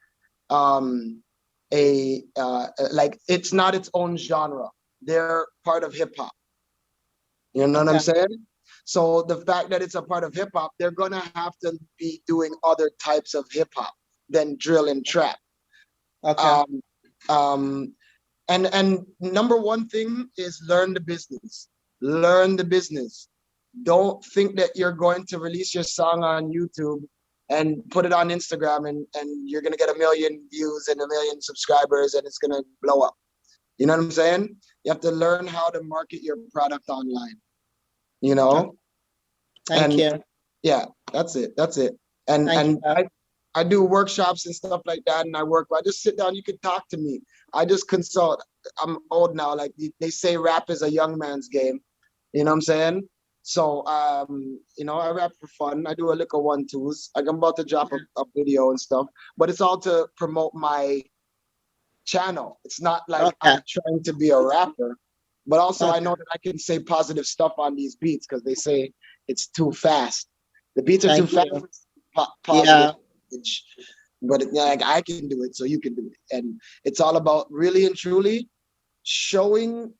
like, it's not its own genre. They're part of hip hop. You know what I'm saying? So the fact that it's a part of hip hop, they're gonna have to be doing other types of hip hop than drill and trap. And number one thing is learn the business. Learn the business. Don't think that you're going to release your song on YouTube and put it on Instagram and you're going to get 1 million views and 1 million subscribers and it's going to blow up. You know what I'm saying? You have to learn how to market your product online, you know? Thank you. Yeah, that's it. And I do workshops and stuff like that, and I just sit down, you can talk to me. I just consult. I'm old now, like they say rap is a young man's game. You know what I'm saying? So, you know, I rap for fun. I do a little 1-2s. Like I'm about to drop a video and stuff, but it's all to promote my channel. It's not like I'm trying to be a rapper, but also I know that I can say positive stuff on these beats because they say it's too fast. The beats are too fast. Positive. but like I can do it, so you can do it. And it's all about really and truly showing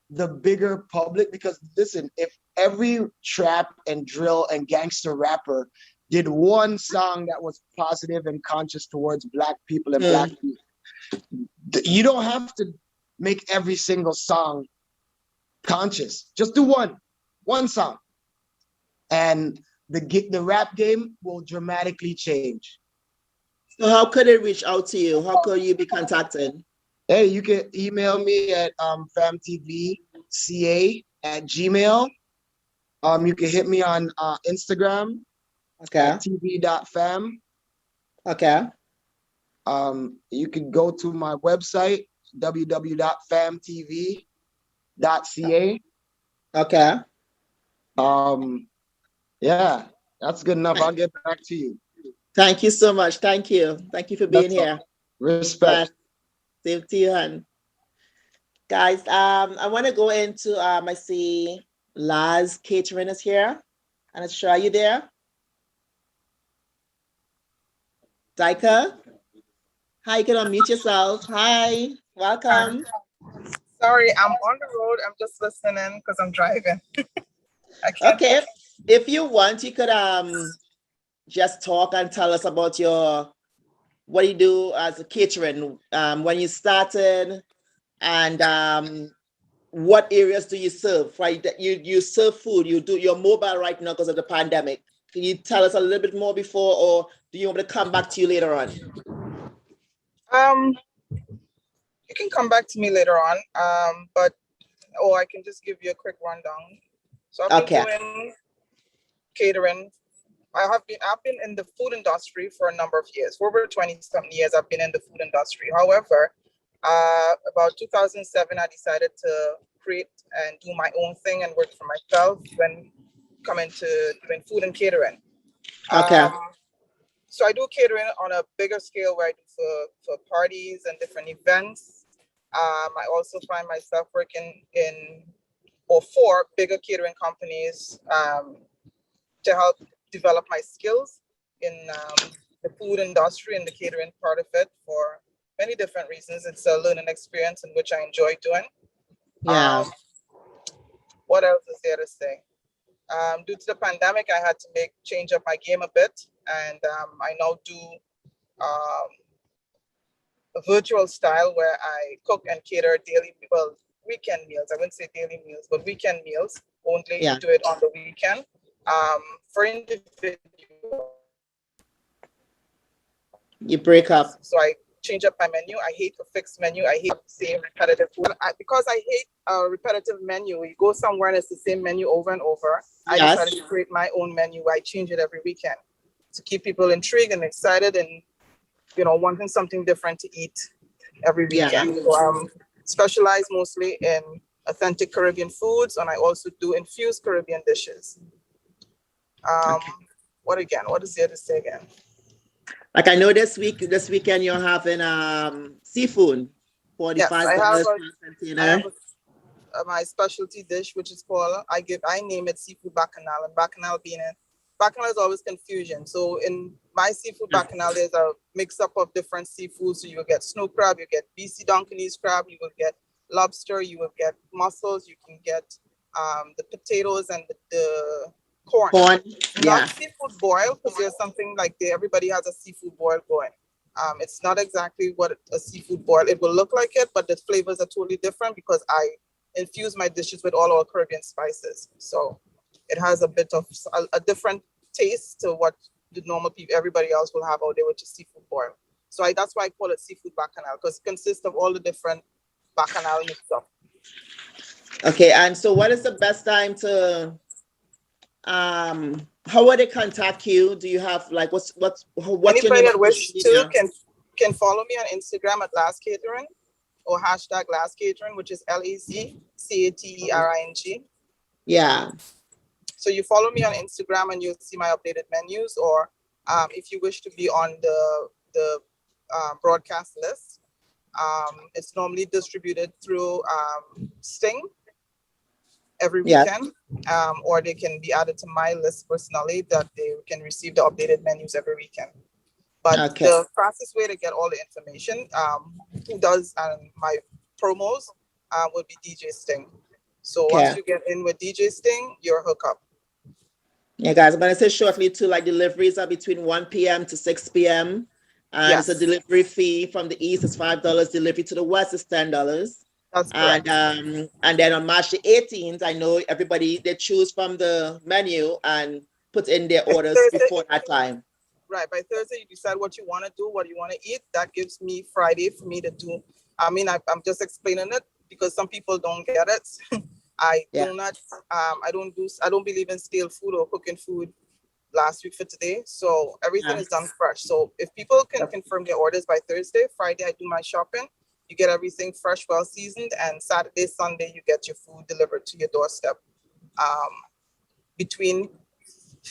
the bigger public, because listen, if every trap and drill and gangster rapper did one song that was positive and conscious towards Black people and Black people, you don't have to make every single song conscious. Just do one song, and the rap game will dramatically change. So how could it reach out to you? How could you be contacted? Hey, you can email me at famtvca@gmail. You can hit me on Instagram. Okay. At tv.fam. Okay. You can go to my website, www.famtv.ca. Okay. Yeah, that's good enough. I'll get back to you. Thank you so much. Thank you. Thank you for being here. Respect. Same to you, hon. Guys, I want to go into, I see Laz Catering is here. And sure, are you there? Daika? Hi, you can unmute yourself. Hi, welcome. Sorry, I'm on the road. I'm just listening because I'm driving. Okay, if you want, you could just talk and tell us about what you do as a catering, when you started, and what areas do you serve? Right, you serve food. You're mobile right now because of the pandemic. Can you tell us a little bit more before, or do you want me to come back to you later on? You can come back to me later on. Or I can just give you a quick rundown. So I've been doing catering. I've been in the food industry for a number of years. For over 20-something years, I've been in the food industry. However, about 2007, I decided to create and do my own thing and work for myself when coming to doing food and catering. Okay. So I do catering on a bigger scale where I do for parties and different events. I also find myself working for bigger catering companies to help develop my skills in the food industry and the catering part of it for many different reasons. It's a learning experience in which I enjoy doing. Yeah. What else is there to say? Due to the pandemic, I had to change up my game a bit, and I now do a virtual style where I cook and cater weekend meals. I wouldn't say daily meals, but weekend meals only. Yeah. Do it on the weekend. For individuals. You break up. So I change up my menu. I hate a fixed menu. I hate the same repetitive food. Because I hate a repetitive menu. You go somewhere and it's the same menu over and over. I decided to create my own menu. I change it every weekend to keep people intrigued and excited and, wanting something different to eat every weekend. So specialize mostly in authentic Caribbean foods, and I also do infused Caribbean dishes. What is there to say again? Like I know this weekend you're having seafood, $45 yes, I have container. My specialty dish, which is called I name it seafood bacchanal, and bacchanal is always confusion. So in my seafood bacchanal, there's a mix up of different seafoods. So you will get snow crab, you get BC Duncanese crab, you will get lobster, you will get mussels, you can get the potatoes and the corn. Not seafood boil, because there's something like everybody has a seafood boil going. It's not exactly what a seafood boil. It will look like it, but the flavors are totally different because I infuse my dishes with all our Caribbean spices. So it has a bit of a different taste to what the normal people, everybody else will have out there, which is seafood boil. So that's why I call it seafood bacchanal, because it consists of all the different bacchanal mixed up. Okay, and so what is the best time to how would they contact you? Do you have like what's anybody your name? That wish to can follow me on Instagram at Laz Catering or hashtag Laz Catering, which is LAZCATERING. Yeah. So you follow me on Instagram and you'll see my updated menus, or if you wish to be on the broadcast list, it's normally distributed through Sting every weekend, or they can be added to my list personally that they can receive the updated menus every weekend. But the fastest way to get all the information, who does my promos, would be DJ Sting. So once you get in with DJ Sting, you're hooked up. Yeah, guys, I'm going to say shortly too, like deliveries are between 1 p.m. to 6 p.m. And it's a delivery fee from the east is $5. Delivery to the west is $10. That's correct. And then on March the 18th, I know everybody, they choose from the menu and put in their orders before that time. Right. By Thursday, you decide what you want to do, what you want to eat. That gives me Friday for me to do. I mean, I'm just explaining it because some people don't get it. I don't believe in stale food or cooking food last week for today. So everything is done fresh. So if people can confirm their orders by Thursday, Friday, I do my shopping. You get everything fresh, well seasoned, and Saturday, Sunday, you get your food delivered to your doorstep between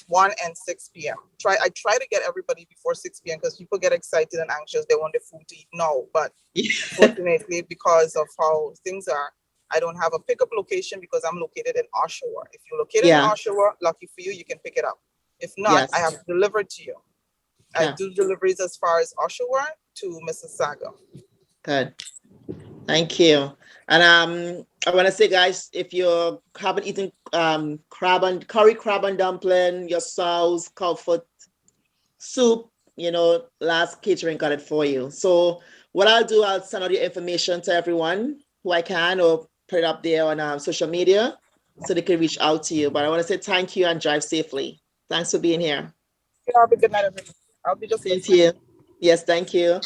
1 and 6 p.m. I try to get everybody before 6 p.m. because people get excited and anxious. They want their food to eat now. But fortunately, because of how things are, I don't have a pickup location because I'm located in Oshawa. If you're located in Oshawa, lucky for you, you can pick it up. If not, I have delivered to you. I do deliveries as far as Oshawa to Mississauga. Good. Thank you. And I want to say, guys, if you haven't eaten curry crab and dumpling, your sauce, cow foot soup, last catering got it for you. So what I'll do, I'll send out your information to everyone who I can, or put it up there on social media so they can reach out to you. But I want to say thank you and drive safely. Thanks for being here. Have a good night, everyone. I'll be just thank you. Yes, thank you.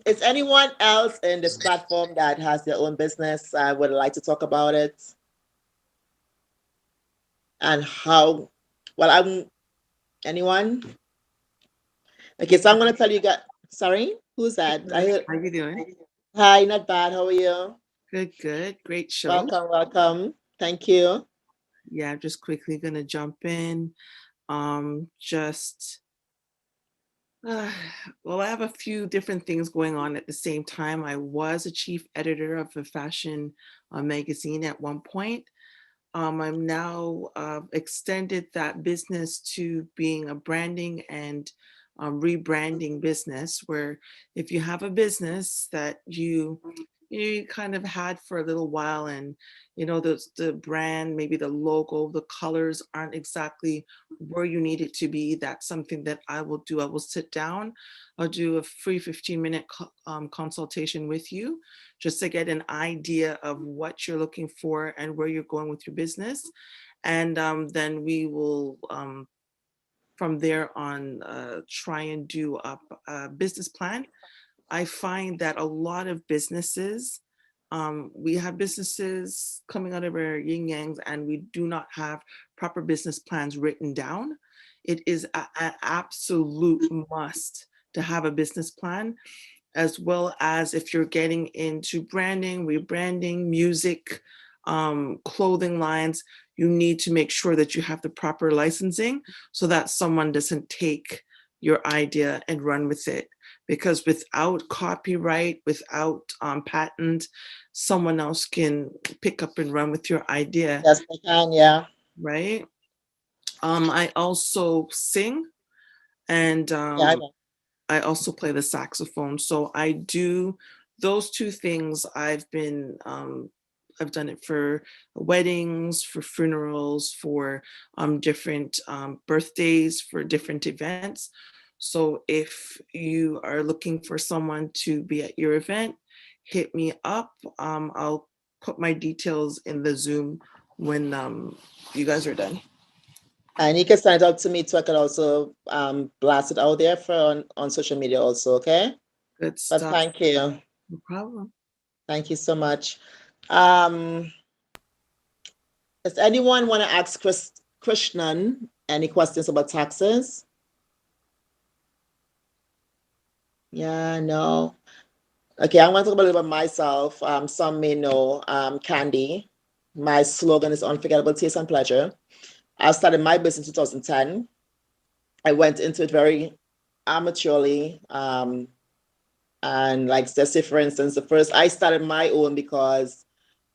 Is anyone else in this platform that has their own business would like to talk about it? And how? Well, anyone? Okay, so I'm going to tell you guys. Sorry, who's that? How are you doing? Hi, not bad. How are you? Good. Great show. Welcome. Thank you. Yeah, I'm just quickly going to jump in. Well, I have a few different things going on at the same time. I was a chief editor of a fashion magazine at one point. I'm now extended that business to being a branding and rebranding business, where if you have a business that you kind of had for a little while, and the brand, maybe the logo, the colors aren't exactly where you need it to be, that's something that I will do. I will sit down, I'll do a free 15-minute consultation with you just to get an idea of what you're looking for and where you're going with your business. And then we will from there on try and do a business plan. I find that a lot of businesses, we have businesses coming out of our yin yangs, and we do not have proper business plans written down. It is an absolute must to have a business plan, as well as if you're getting into branding, rebranding, music, clothing lines, you need to make sure that you have the proper licensing so that someone doesn't take your idea and run with it. Because without copyright, without patent, someone else can pick up and run with your idea. Yes, they can, yeah. Right? I also sing, and I also play the saxophone. So I do those two things. I've done it for weddings, for funerals, for different birthdays, for different events. So if you are looking for someone to be at your event, hit me up. I'll put my details in the Zoom when you guys are done. And you can send it out to me too. I can also blast it out there on social media also, okay? Good stuff. But thank you. No problem. Thank you so much. Does anyone want to ask Krishnan any questions about taxes? Yeah, no. Okay, I'm going to talk a little about myself. Some may know Kandy. My slogan is unforgettable taste and pleasure. I started my business in 2010. I went into it very amateurly. And like, let's say, for instance, I started my own because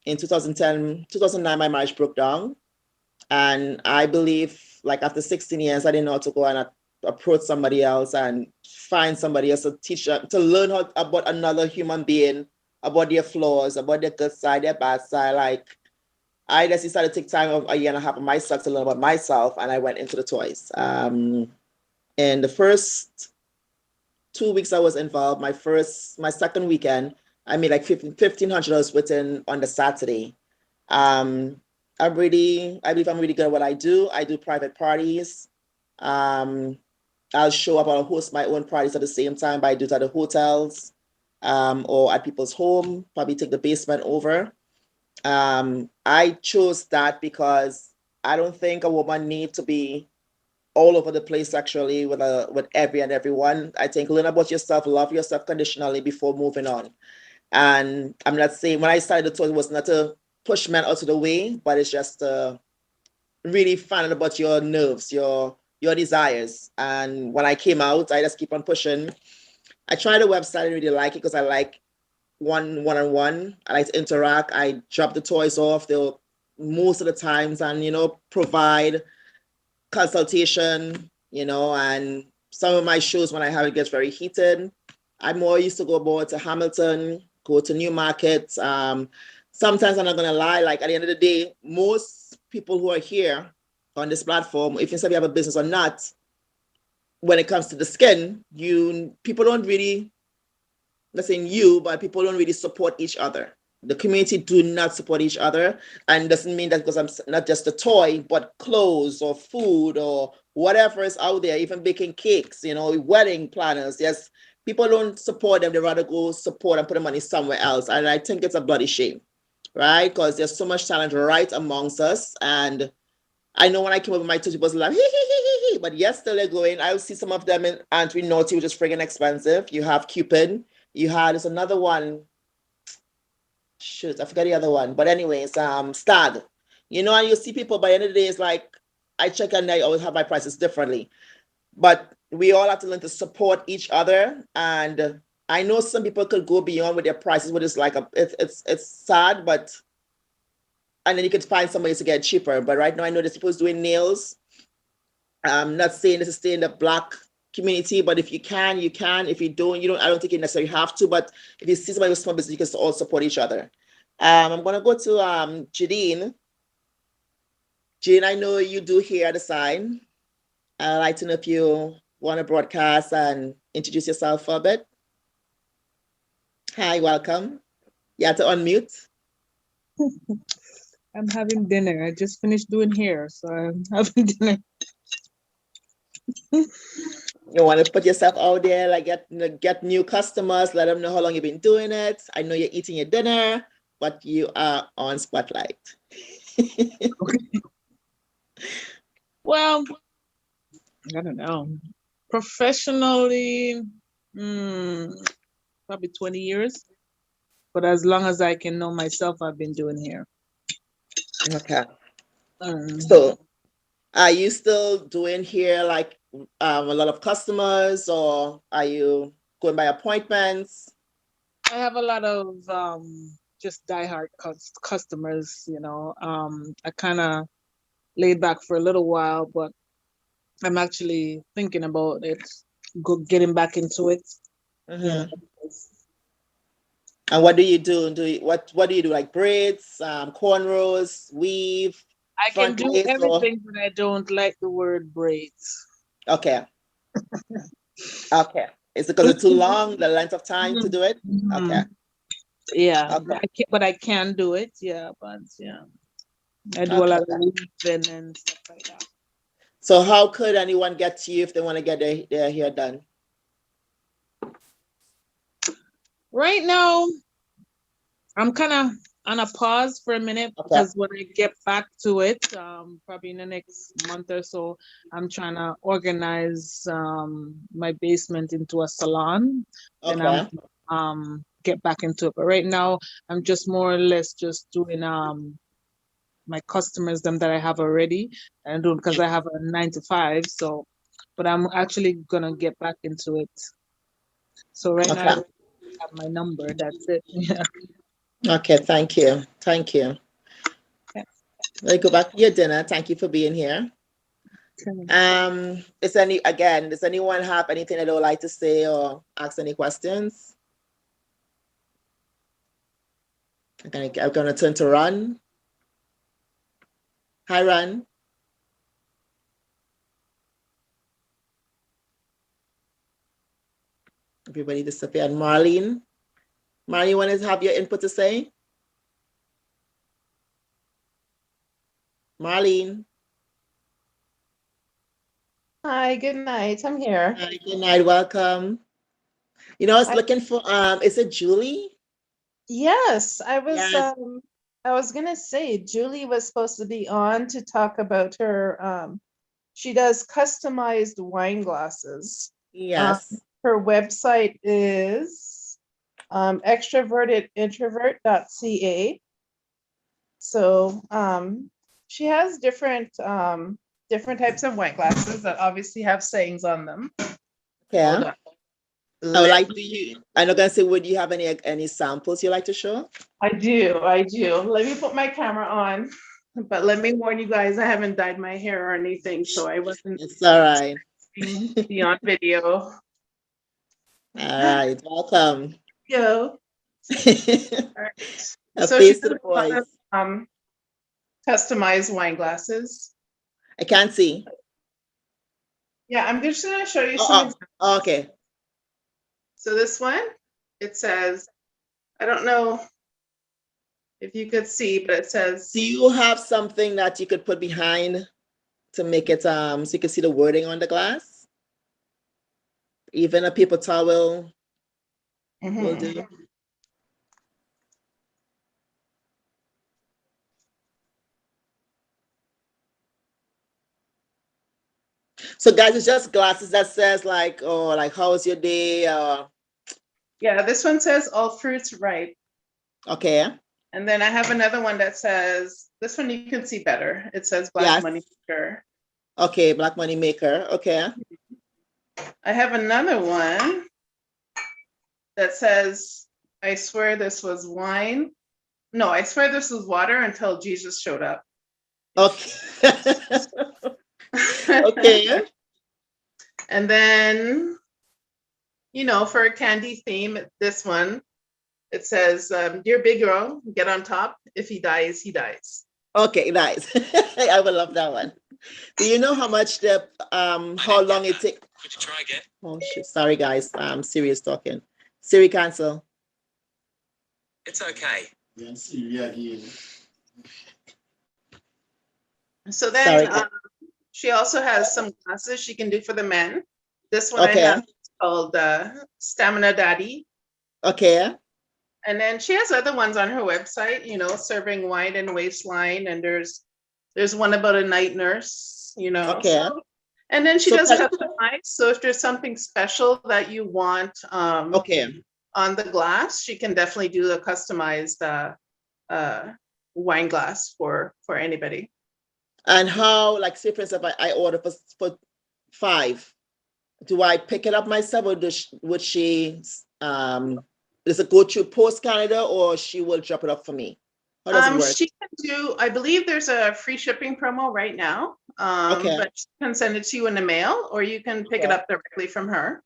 in 2009, my marriage broke down. And I believe, like, after 16 years, I didn't know how to go on approach somebody else and find somebody else to teach them, to learn about another human being, about their flaws, about their good side, their bad side. Like, I just decided to take time of a year and a half of myself to learn about myself, and I went into the toys. And the first 2 weeks I was involved, my second weekend, I made like $1,500 within on the Saturday. I believe I'm really good at what I do. I do private parties. I'll show up, I'll host my own parties at the same time, but I do it at the hotels or at people's home, probably take the basement over. I chose that because I don't think a woman needs to be all over the place sexually with every and everyone. I think learn about yourself, love yourself conditionally before moving on. And I'm not saying when I started the tour, it was not to push men out of the way, but it's just to really find out about your nerves, your desires. And when I came out, I just keep on pushing. I tried the website, I really like it because I like one-on-one. I like to interact. I drop the toys off there most of the times and, provide consultation, and some of my shows when I have it gets very heated. I'm more used to go aboard to Hamilton, go to Newmarket. Sometimes I'm not gonna lie, like at the end of the day, most people who are here on this platform, if you say you have a business or not, when it comes to the skin, people don't really, not saying you, but people don't really support each other. The community do not support each other, and doesn't mean that because I'm not just a toy, but clothes or food or whatever is out there, even baking cakes, wedding planners. Yes, people don't support them. They rather go support and put the money somewhere else. And I think it's a bloody shame, right? Because there's so much talent right amongst us. And I know when I came up with my two, people was like, hee, but yes, still they're going. I see some of them in Antry Naughty, which is friggin' expensive. You have Cupid. There's another one. Shoot, I forgot the other one. But anyways, Stag. And you see people by the end of the day, it's like, I check and I always have my prices differently. But we all have to learn to support each other. And I know some people could go beyond with their prices, but it's like, it's sad, but, and then you could find somebody to get cheaper. But right now I know there's people who's doing nails. I'm not saying this is stay in the Black community, but if you can, you can. If you don't, I don't think you necessarily have to, but if you see somebody with small business, you can all support each other. I'm going to go to Jadine. Jane, I know you do hair at the sign. I'd like to know if you want to broadcast and introduce yourself for a bit. Hi, welcome. You have to unmute. I'm having dinner. I just finished doing hair, so I'm having dinner. You want to put yourself out there, like get new customers, let them know how long you've been doing it. I know you're eating your dinner, but you are on Spotlight. Well, I don't know. Professionally, probably 20 years. But as long as I can know myself, I've been doing hair. Okay. So are you still doing hair like a lot of customers, or are you going by appointments? I have a lot of just diehard customers, I kind of laid back for a little while, but I'm actually thinking about it, getting back into it. Mm-hmm. And what do you do? What do you do? Like braids, cornrows, weave? I can do everything, but I don't like the word braids. Okay. Okay. Is it because it's too long, the length of time to do it? Okay. Yeah. Okay. But I can do it. Yeah. But yeah. I do a lot of weaving and stuff like that. So how could anyone get to you if they want to get their hair done? Right now, I'm kind of on a pause for a minute because when I get back to it, probably in the next month or so, I'm trying to organize my basement into a salon. Okay. And I'm get back into it. But right now, I'm just more or less just doing my customers, them that I have already, and doing because I have a 9 to 5. So, but I'm actually gonna get back into it. So right now, I have my number. That's it. Yeah. Okay, thank you. Thank you. Okay. Let me go back to your dinner. Thank you for being here. Does anyone have anything they would like to say or ask any questions? I'm gonna turn to Ron. Hi, Ron. Everybody disappeared. Marlene, you want to have your input to say? Marlene. Hi, good night. I'm here. Hi, good night. Welcome. You know, I was looking for, is it Julie? Yes, I was gonna say Julie was supposed to be on to talk about her, she does customized wine glasses. Yes. Her website is extrovertedintrovert.ca. So she has different types of wine glasses that obviously have sayings on them. Yeah. I'm not gonna say, would you have any samples you like to show? I do. Let me put my camera on, but let me warn you guys, I haven't dyed my hair or anything, so I wasn't. It's all right. Be on video. All right, welcome. Yo. So face to the voice. Customized wine glasses. I can't see. Yeah, I'm just gonna show you some examples. Okay. So this one, it says, I don't know if you could see, but it says. Do you have something that you could put behind to make it so you can see the wording on the glass? Even a paper towel will do. So guys, it's just glasses that says like, oh, like how was your day? Yeah, this one says all fruits ripe. Okay. And then I have another one that says, this one you can see better. It says Black Money Maker. Okay, Black Money Maker. Okay. I have another one that says, I swear this was wine. No, I swear this was water until Jesus showed up. Okay. Okay. And then, you know, for a candy theme, this one, it says, dear big girl, get on top. If he dies, he dies. Okay, nice. I would love that one. Do you know how much how long it takes? Could you try again? Oh shit, sorry guys. Siri is talking. Siri, cancel. It's okay. Yeah, Siri again. So then she also has some glasses she can do for the men. This one I have called Stamina Daddy. Okay. And then she has other ones on her website, you know, serving wine and waistline. And there's one about a night nurse, you know. Okay. So, and then she does customize. So if there's something special that you want on the glass, she can definitely do a customized wine glass for anybody. And how, like, say for instance, I order for 5, do I pick it up myself, or would she does it go through Post Canada, or she will drop it off for me? How does it work? She can do, I believe there's a free shipping promo right now. But she can send it to you in the mail, or you can pick it up directly from her.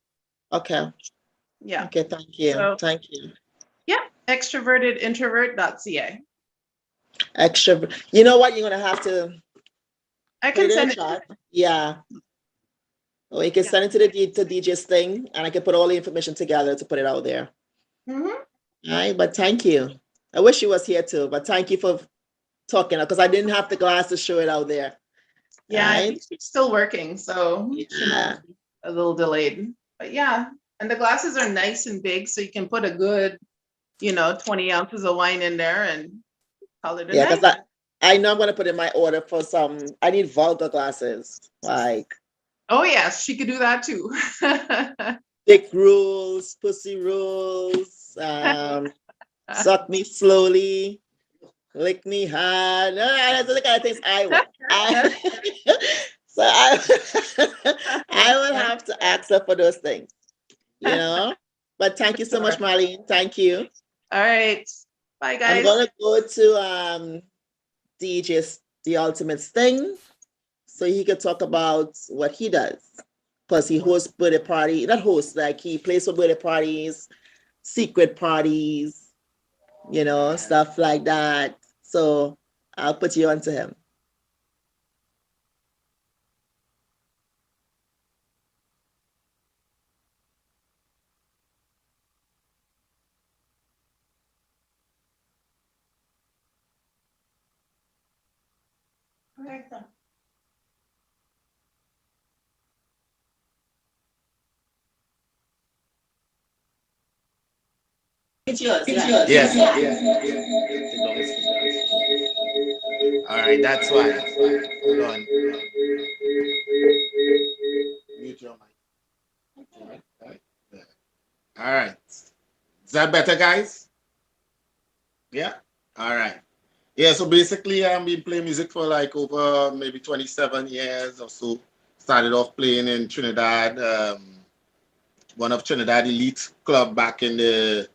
Okay. Yeah. Okay, thank you. So, thank you. Yeah, extrovertedintrovert.ca. Extrovert. You know what? You're gonna have to. I can send it. Yeah. Or you can send it to the DJ's thing, and I can put all the information together to put it out there. Mm-hmm. All right, but thank you. I wish she was here too, but thank you for talking, because I didn't have the glass to show it out there. Yeah, I think she's still working, so she might be a little delayed. But yeah, and the glasses are nice and big, so you can put a good, 20 ounces of wine in there and call it a night. Because I know I'm gonna put in my order for some. I need vulgar glasses, like. Oh yes, she could do that too. Dick rules, pussy rules, suck me slowly, lick me hard. No, that's the kind of things I want. So I will have to ask her for those things, But thank you so much, Marlene. Thank you. All right. Bye, guys. I'm gonna go to DJ's The Ultimate Thing. so he could talk about what he does. Because he hosts birthday party, not hosts, like he plays for birthday parties, secret parties, stuff like that. So I'll put you on to him. It's yours. Yes. All right, that's why. Hold on. Mute your mic. All right. Is that better, guys? Yeah? All right. Yeah, so basically I've been playing music for like over maybe 27 years or so. Started off playing in Trinidad, one of Trinidad elite club back in the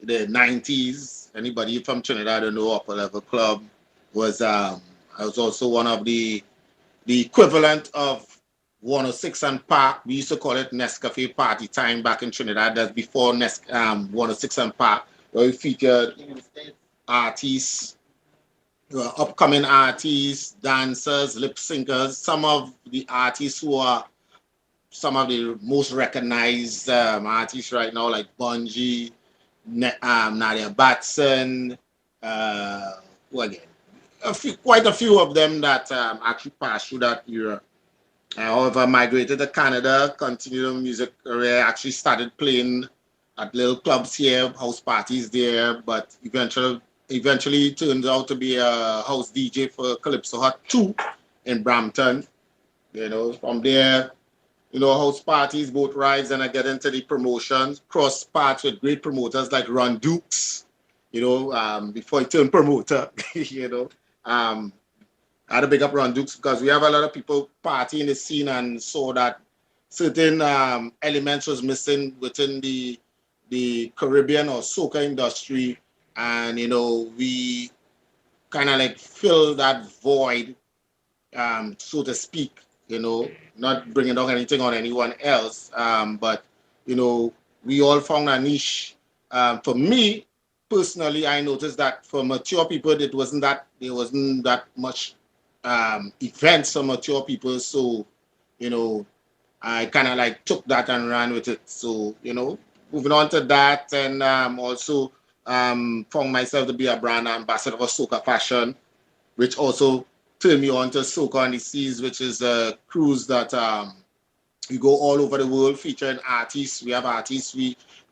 90s. Anybody from Trinidad who know Upper Level Club was I was also one of the equivalent of 106 and Park. We used to call it Nescafe Party Time back in Trinidad. That's before 106 and Park, where we featured artists, upcoming artists, dancers, lip syncers. Some of the artists who are some of the most recognized artists right now, like Bungie, Nadia Batson, who again? Quite a few of them that actually passed through that era. However, migrated to Canada, continued music career, actually started playing at little clubs here, house parties there, but eventually turned out to be a house DJ for Calypso Hut 2 in Brampton. From there, house parties, boat rides, and I get into the promotions, cross paths with great promoters like Ron Dukes, before he turned promoter, I had to big up Ron Dukes because we have a lot of people party in the scene and saw that certain elements was missing within the Caribbean or soca industry. And, we kind of like fill that void, so to speak, not bringing down anything on anyone else. But, we all found a niche. For me, personally, I noticed that for mature people, there wasn't that much events for mature people. So, I kind of like took that and ran with it. So, moving on to that, and also found myself to be a brand ambassador for Soca Fashion, which also turned me on to Soca on the Seas, which is a cruise that we go all over the world featuring artists. We have artists.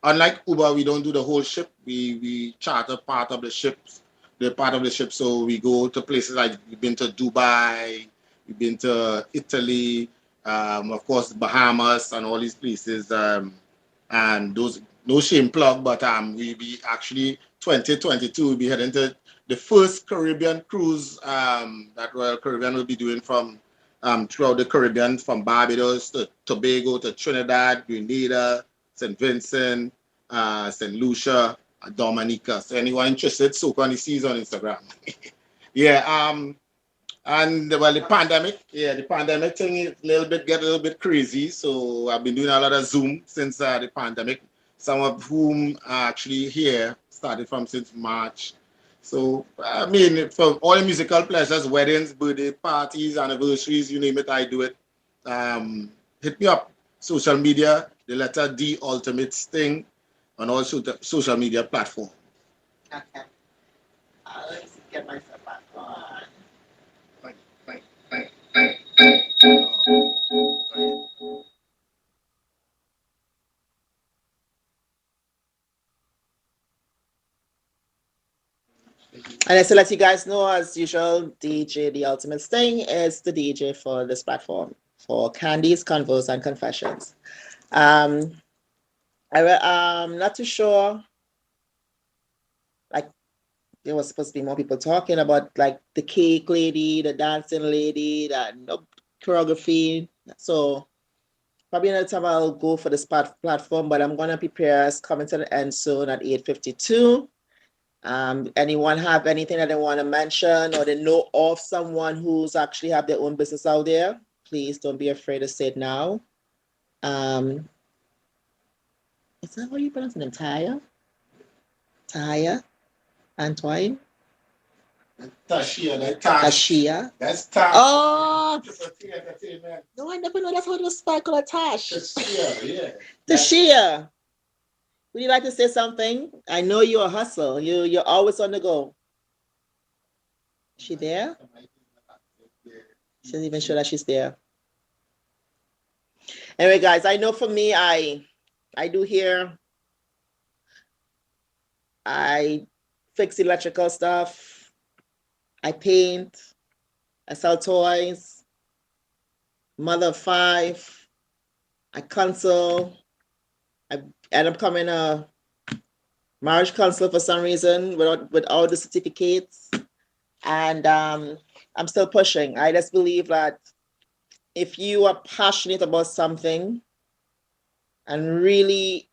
Unlike Uber, we don't do the whole ship. We charter part of the ships. They're part of the ship. So we go to places like we've been to Dubai, we've been to Italy, of course, Bahamas and all these places. And those, no shame plug, but we be actually 2022, we'll be heading to the first Caribbean cruise that Royal Caribbean will be doing from throughout the Caribbean, from Barbados to Tobago to Trinidad, Grenada, St. Vincent, St. Lucia, Dominica. So anyone interested, Soca on the Seas on Instagram. Yeah, and well, the pandemic thing is get a little bit crazy. So I've been doing a lot of Zoom since the pandemic. Some of whom are actually here started from since March. So I mean, for all the musical pleasures, weddings, birthday parties, anniversaries, you name it, I do it. Hit me up. Social media, the letter D Ultimate Sting on all social media platforms. Okay. Let's get myself back on. And just to let you guys know, as usual, DJ The Ultimate Sting is the DJ for this platform for Kandy's Konvos and Confessions. I'm not too sure. Like, there was supposed to be more people talking about like the cake lady, the dancing lady, the choreography. So probably another time I'll go for this platform, but I'm gonna prepare as coming to the end soon at 8:52. Anyone have anything that they want to mention or they know of someone who's actually have their own business out there? Please don't be afraid to say it now. Is that how you pronounce it? Taya? Taya? Antoine? Tashia, Tashia. That's Tash. Oh! No, I never know that's how to spell called Tash. Tashia, yeah. Tashia. Would you like to say something? I know you're a hustle. You're always on the go. Is she there? She's not even sure that she's there. Anyway, guys, I know for me, I do here. I fix electrical stuff. I paint. I sell toys. Mother of 5. I counsel. I end up becoming a marriage counselor for some reason with all the certificates. And I'm still pushing. I just believe that if you are passionate about something and really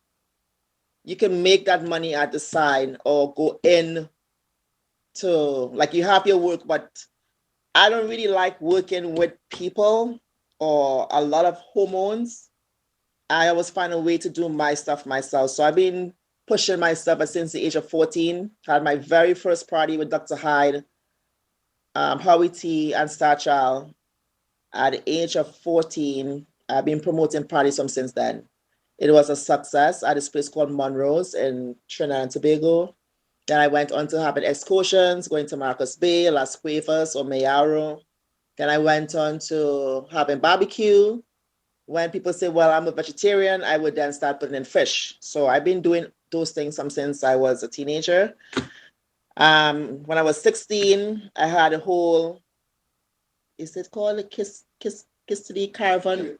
you can make that money at the side or go in to, like, you have your work, but I don't really like working with people or a lot of hormones. I always find a way to do my stuff myself. So I've been pushing myself since the age of 14. Had my very first party with Dr. Hyde, Howie T, and Star Child. At the age of 14, I've been promoting parties from since then. It was a success at this place called Monroe's in Trinidad and Tobago. Then I went on to having excursions, going to Marcus Bay, Las Cuevas, or Mayaro. Then I went on to having barbecue. When people say, well, I'm a vegetarian, I would then start putting in fish. So I've been doing those things since I was a teenager. When I was 16, I had a whole, is it called a Kiss Kitty Caravan?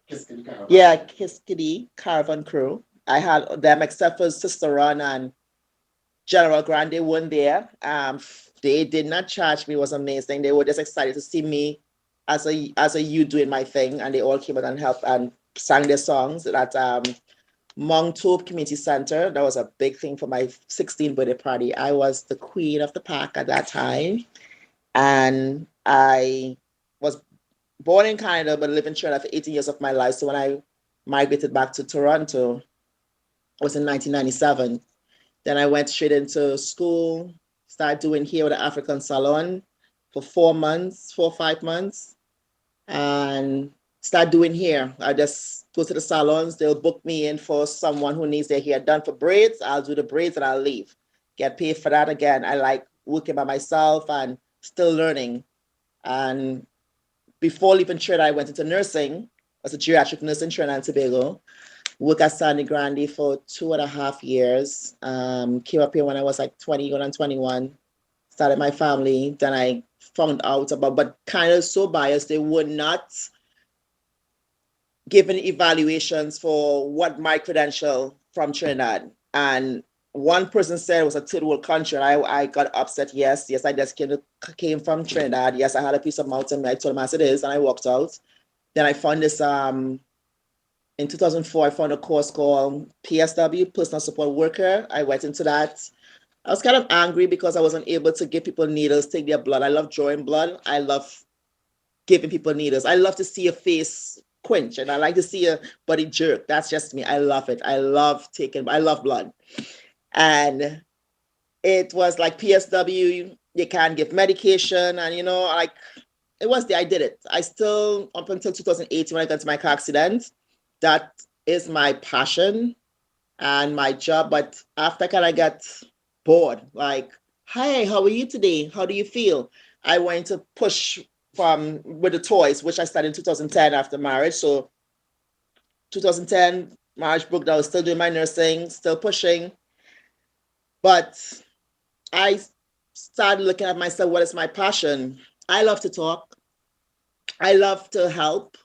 Yeah, Kiss Kitty Caravan crew. I had them except for Sister Ron and General Grant. They weren't there. They did not charge me. It was amazing. They were just excited to see me as a youth doing my thing, and they all came out and helped and sang their songs at Mongtope Community Center. That was a big thing for my 16th birthday party. I was the queen of the pack at that time, and I was born in Canada but lived in Trinidad for 18 years of my life. So when I migrated back to Toronto, it was in 1997. Then I went straight into school, started doing here with the African Salon for 4 or 5 months, and start doing hair. I just go to the salons, they'll book me in for someone who needs their hair done for braids. I'll do the braids and I'll leave. Get paid for that again. I like working by myself and still learning. And before leaving Trinidad, I went into nursing. I was a geriatric nurse in Trinidad and Tobago. Worked at Sandy Grande for 2.5 years. Came up here when I was like 20, going on 21. Started my family. Then I found out about, but kind of so biased, they were not given evaluations for what my credential from Trinidad. And one person said it was a third world country, and I got upset. Yes, I just came from Trinidad. Yes, I had a piece of mountain. I told them as it is, and I walked out. Then I found this, in 2004, I found a course called PSW, Personal Support Worker. I went into that. I was kind of angry because I wasn't able to give people needles, take their blood. I love drawing blood. I love giving people needles. I love to see a face quench, and I like to see a body jerk. That's just me. I love it. I love blood. And it was like PSW, you can't give medication. And, like, it was I did it. I still, up until 2018 when I got into my car accident, that is my passion and my job. But after I got bored, like, hi, how are you today? How do you feel? I went to push with the toys, which I started in 2010 after marriage. So 2010, marriage broke down. I was still doing my nursing, still pushing. But I started looking at myself, what is my passion? I love to talk. I love to help.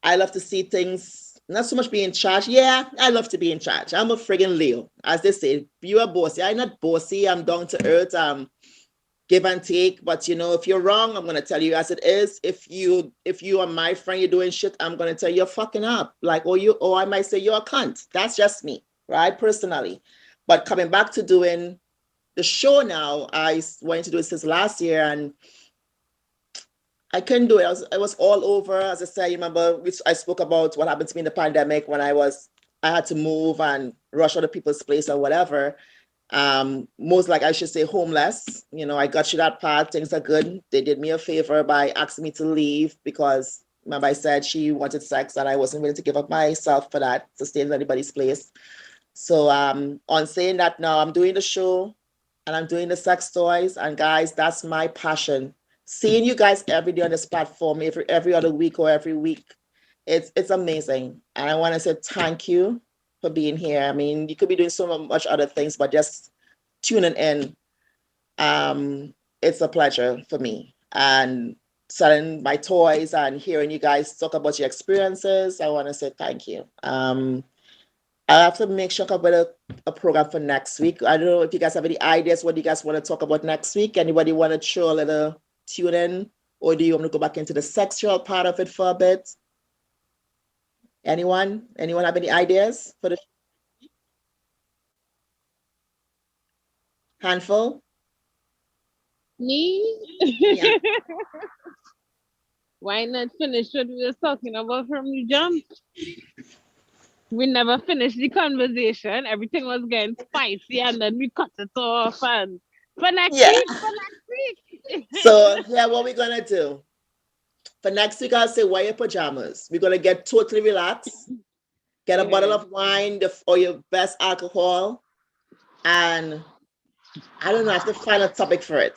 I love to see things, not so much be in charge. Yeah, I love to be in charge. I'm a friggin' Leo. As they say, you are bossy. I'm not bossy. I'm down to earth. Give and take. But, if you're wrong, I'm going to tell you as it is. If you are my friend, you're doing shit, I'm going to tell you you're fucking up. Like, or I might say you're a cunt. That's just me, right? Personally. But coming back to doing the show now. I wanted to do it since last year, and I couldn't do it. I was all over. As I said, you remember, which I spoke about what happened to me in the pandemic when I had to move and rush other people's place or whatever. Most like I should say homeless. You know, I got through that part. Things are good. They did me a favor by asking me to leave because remember I said she wanted sex and I wasn't willing to give up myself for that to stay in anybody's place. So on saying that now, I'm doing the show and I'm doing the sex toys. And guys, that's my passion. Seeing you guys every day on this platform, every other week or every week, it's amazing. And I want to say thank you for being here. I mean, you could be doing so much other things, but just tuning in, it's a pleasure for me. And selling my toys and hearing you guys talk about your experiences, I want to say thank you. I have to make sure I with a program for next week. I don't know if you guys have any ideas what you guys want to talk about next week. Anybody want to throw a little tune in, or do you want to go back into the sexual part of it for a bit? Anyone have any ideas for the handful? Me? Yeah. Why not finish what we were talking about from the jump? We never finished the conversation. Everything was getting spicy, and then we cut it off. And for next week. So yeah, what we're gonna do for next week? I'll say wear your pajamas. We're gonna get totally relaxed. Get a bottle of wine or your best alcohol, and I don't know. I have to find a topic for it.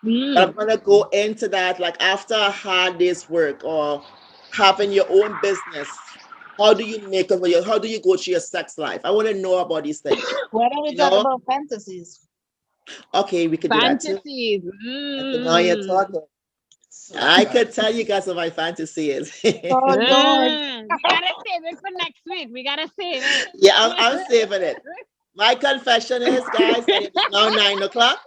But I'm gonna go into that like after a hard day's work or having your own business. How do you make it? How do you go through your sex life? I want to know about these things. Why don't we talk about fantasies? Okay, we could do that too. Fantasies. Now you're talking. I could tell you guys what my fantasy is. We gotta save it for next week. We gotta save it. Yeah, I'm saving it. My confession is, guys, that it's now 9 o'clock.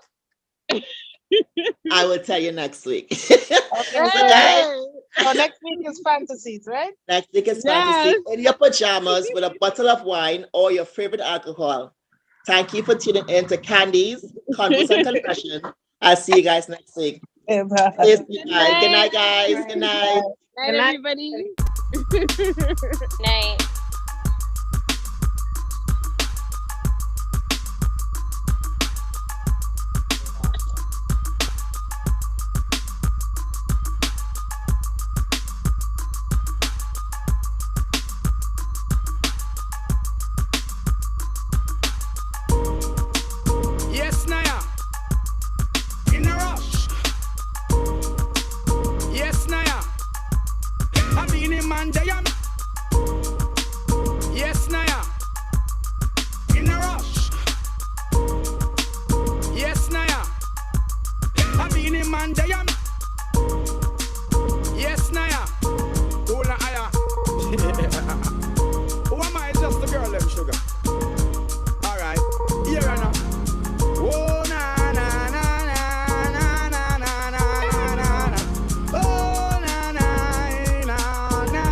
I will tell you next week. Okay. So next week is fantasies, right? Next week is fantasy in your pajamas with a bottle of wine or your favorite alcohol. Thank you for tuning in to Kandy's Konvo and Confession. I'll see you guys next week. Good night, guys. Good night. Night, everybody. Night. Yes, Naya. In a rush. Yes, Naya. I've been in Mandaya. Yes, Naya. In a rush. Yes, Naya. I've been in Mandaya. Yes, Naya. Hold on, Aya. Who am I? Just a girl, them sugar. All right. Here I know. Oh, na na na na na na na na na na. Oh, na na na na.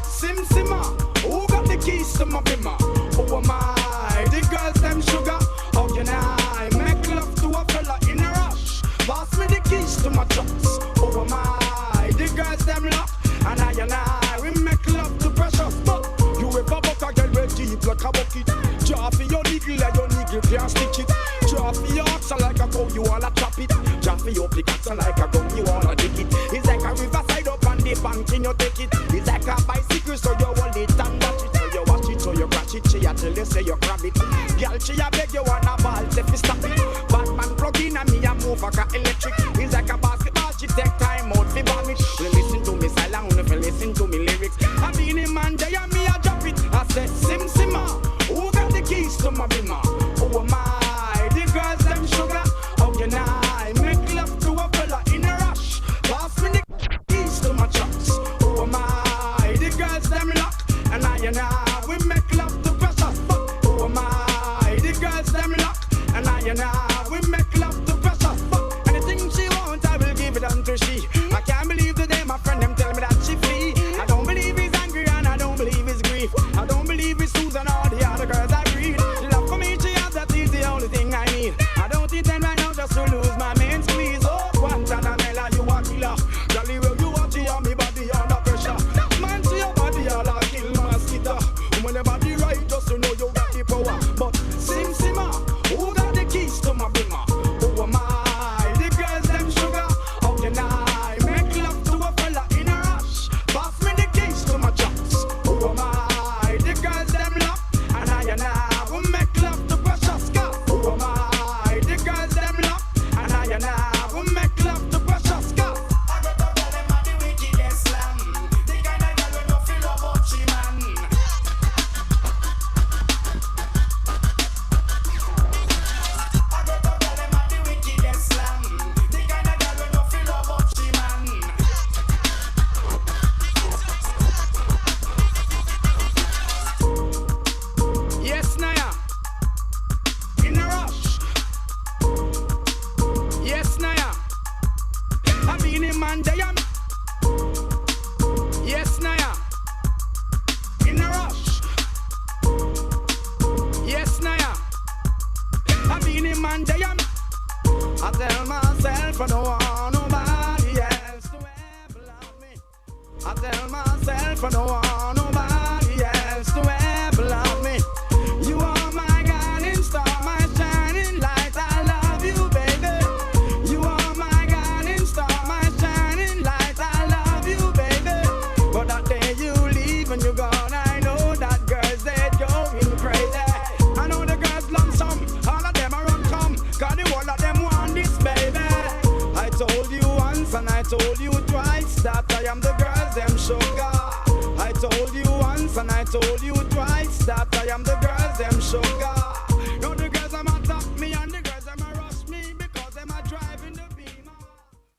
Sim Simma, who got the keys to my bimmer? Who am I? The girls them sugar. How can I make love to a fella in a rush? Pass me the keys to my trucks. Who am I? The girls them lock. And I, we make love to precious. But you ever buck a girl with deep like a bucket? Draw for your niggle and your niggle can't stitch it. Draw for your oxen like a cow, you wanna chop it. Draw for your pickaxe like a gun, you wanna dig it. It's like a riverside up on the bank and you take it. It's like a bicycle, so you hold it and watch it. So you watch it, so you crash it. She a tell you say you grab it. Girl, she a beg you wanna ball, say fi stop it. Batman plug in and me a move like a electric. It's like a basketball, she take time out fi bomb it. Listen to me silent, if you listen to me lyrics. I been in Mandaya, me a drop it. I said Sim Simma, who got the keys to my bimmer? Who am I? The girls them sugar. How can I make love to a fella in a rush? Pass me the keys to my trucks. Who am I? The girls them lock. And I, we make love to precious fuck. Who am I? The girls them lock. And I, we make love to precious fuck. Anything she wants, I will give it unto she. I can't believe today my friend them tell me that she flee. I don't believe he's angry and I don't believe he's grief. I don't believe he's Susan or the other girls I read. Love for me, she has that easy myself I don't want nobody else to ever love me. I tell myself I don't want nobody else to ever love me. You are my guiding star, my shining light. I love you, baby. You are my guiding star, my shining light. I love you, baby. But that day you leave and you're gone, I know that girls they going crazy. I know the girls love some, all of them are run come, 'cause the whole of them want this, baby. I told you once and I told you twice that I am the girls them sugar. I told you once and I told you twice that I am the girls them sugar.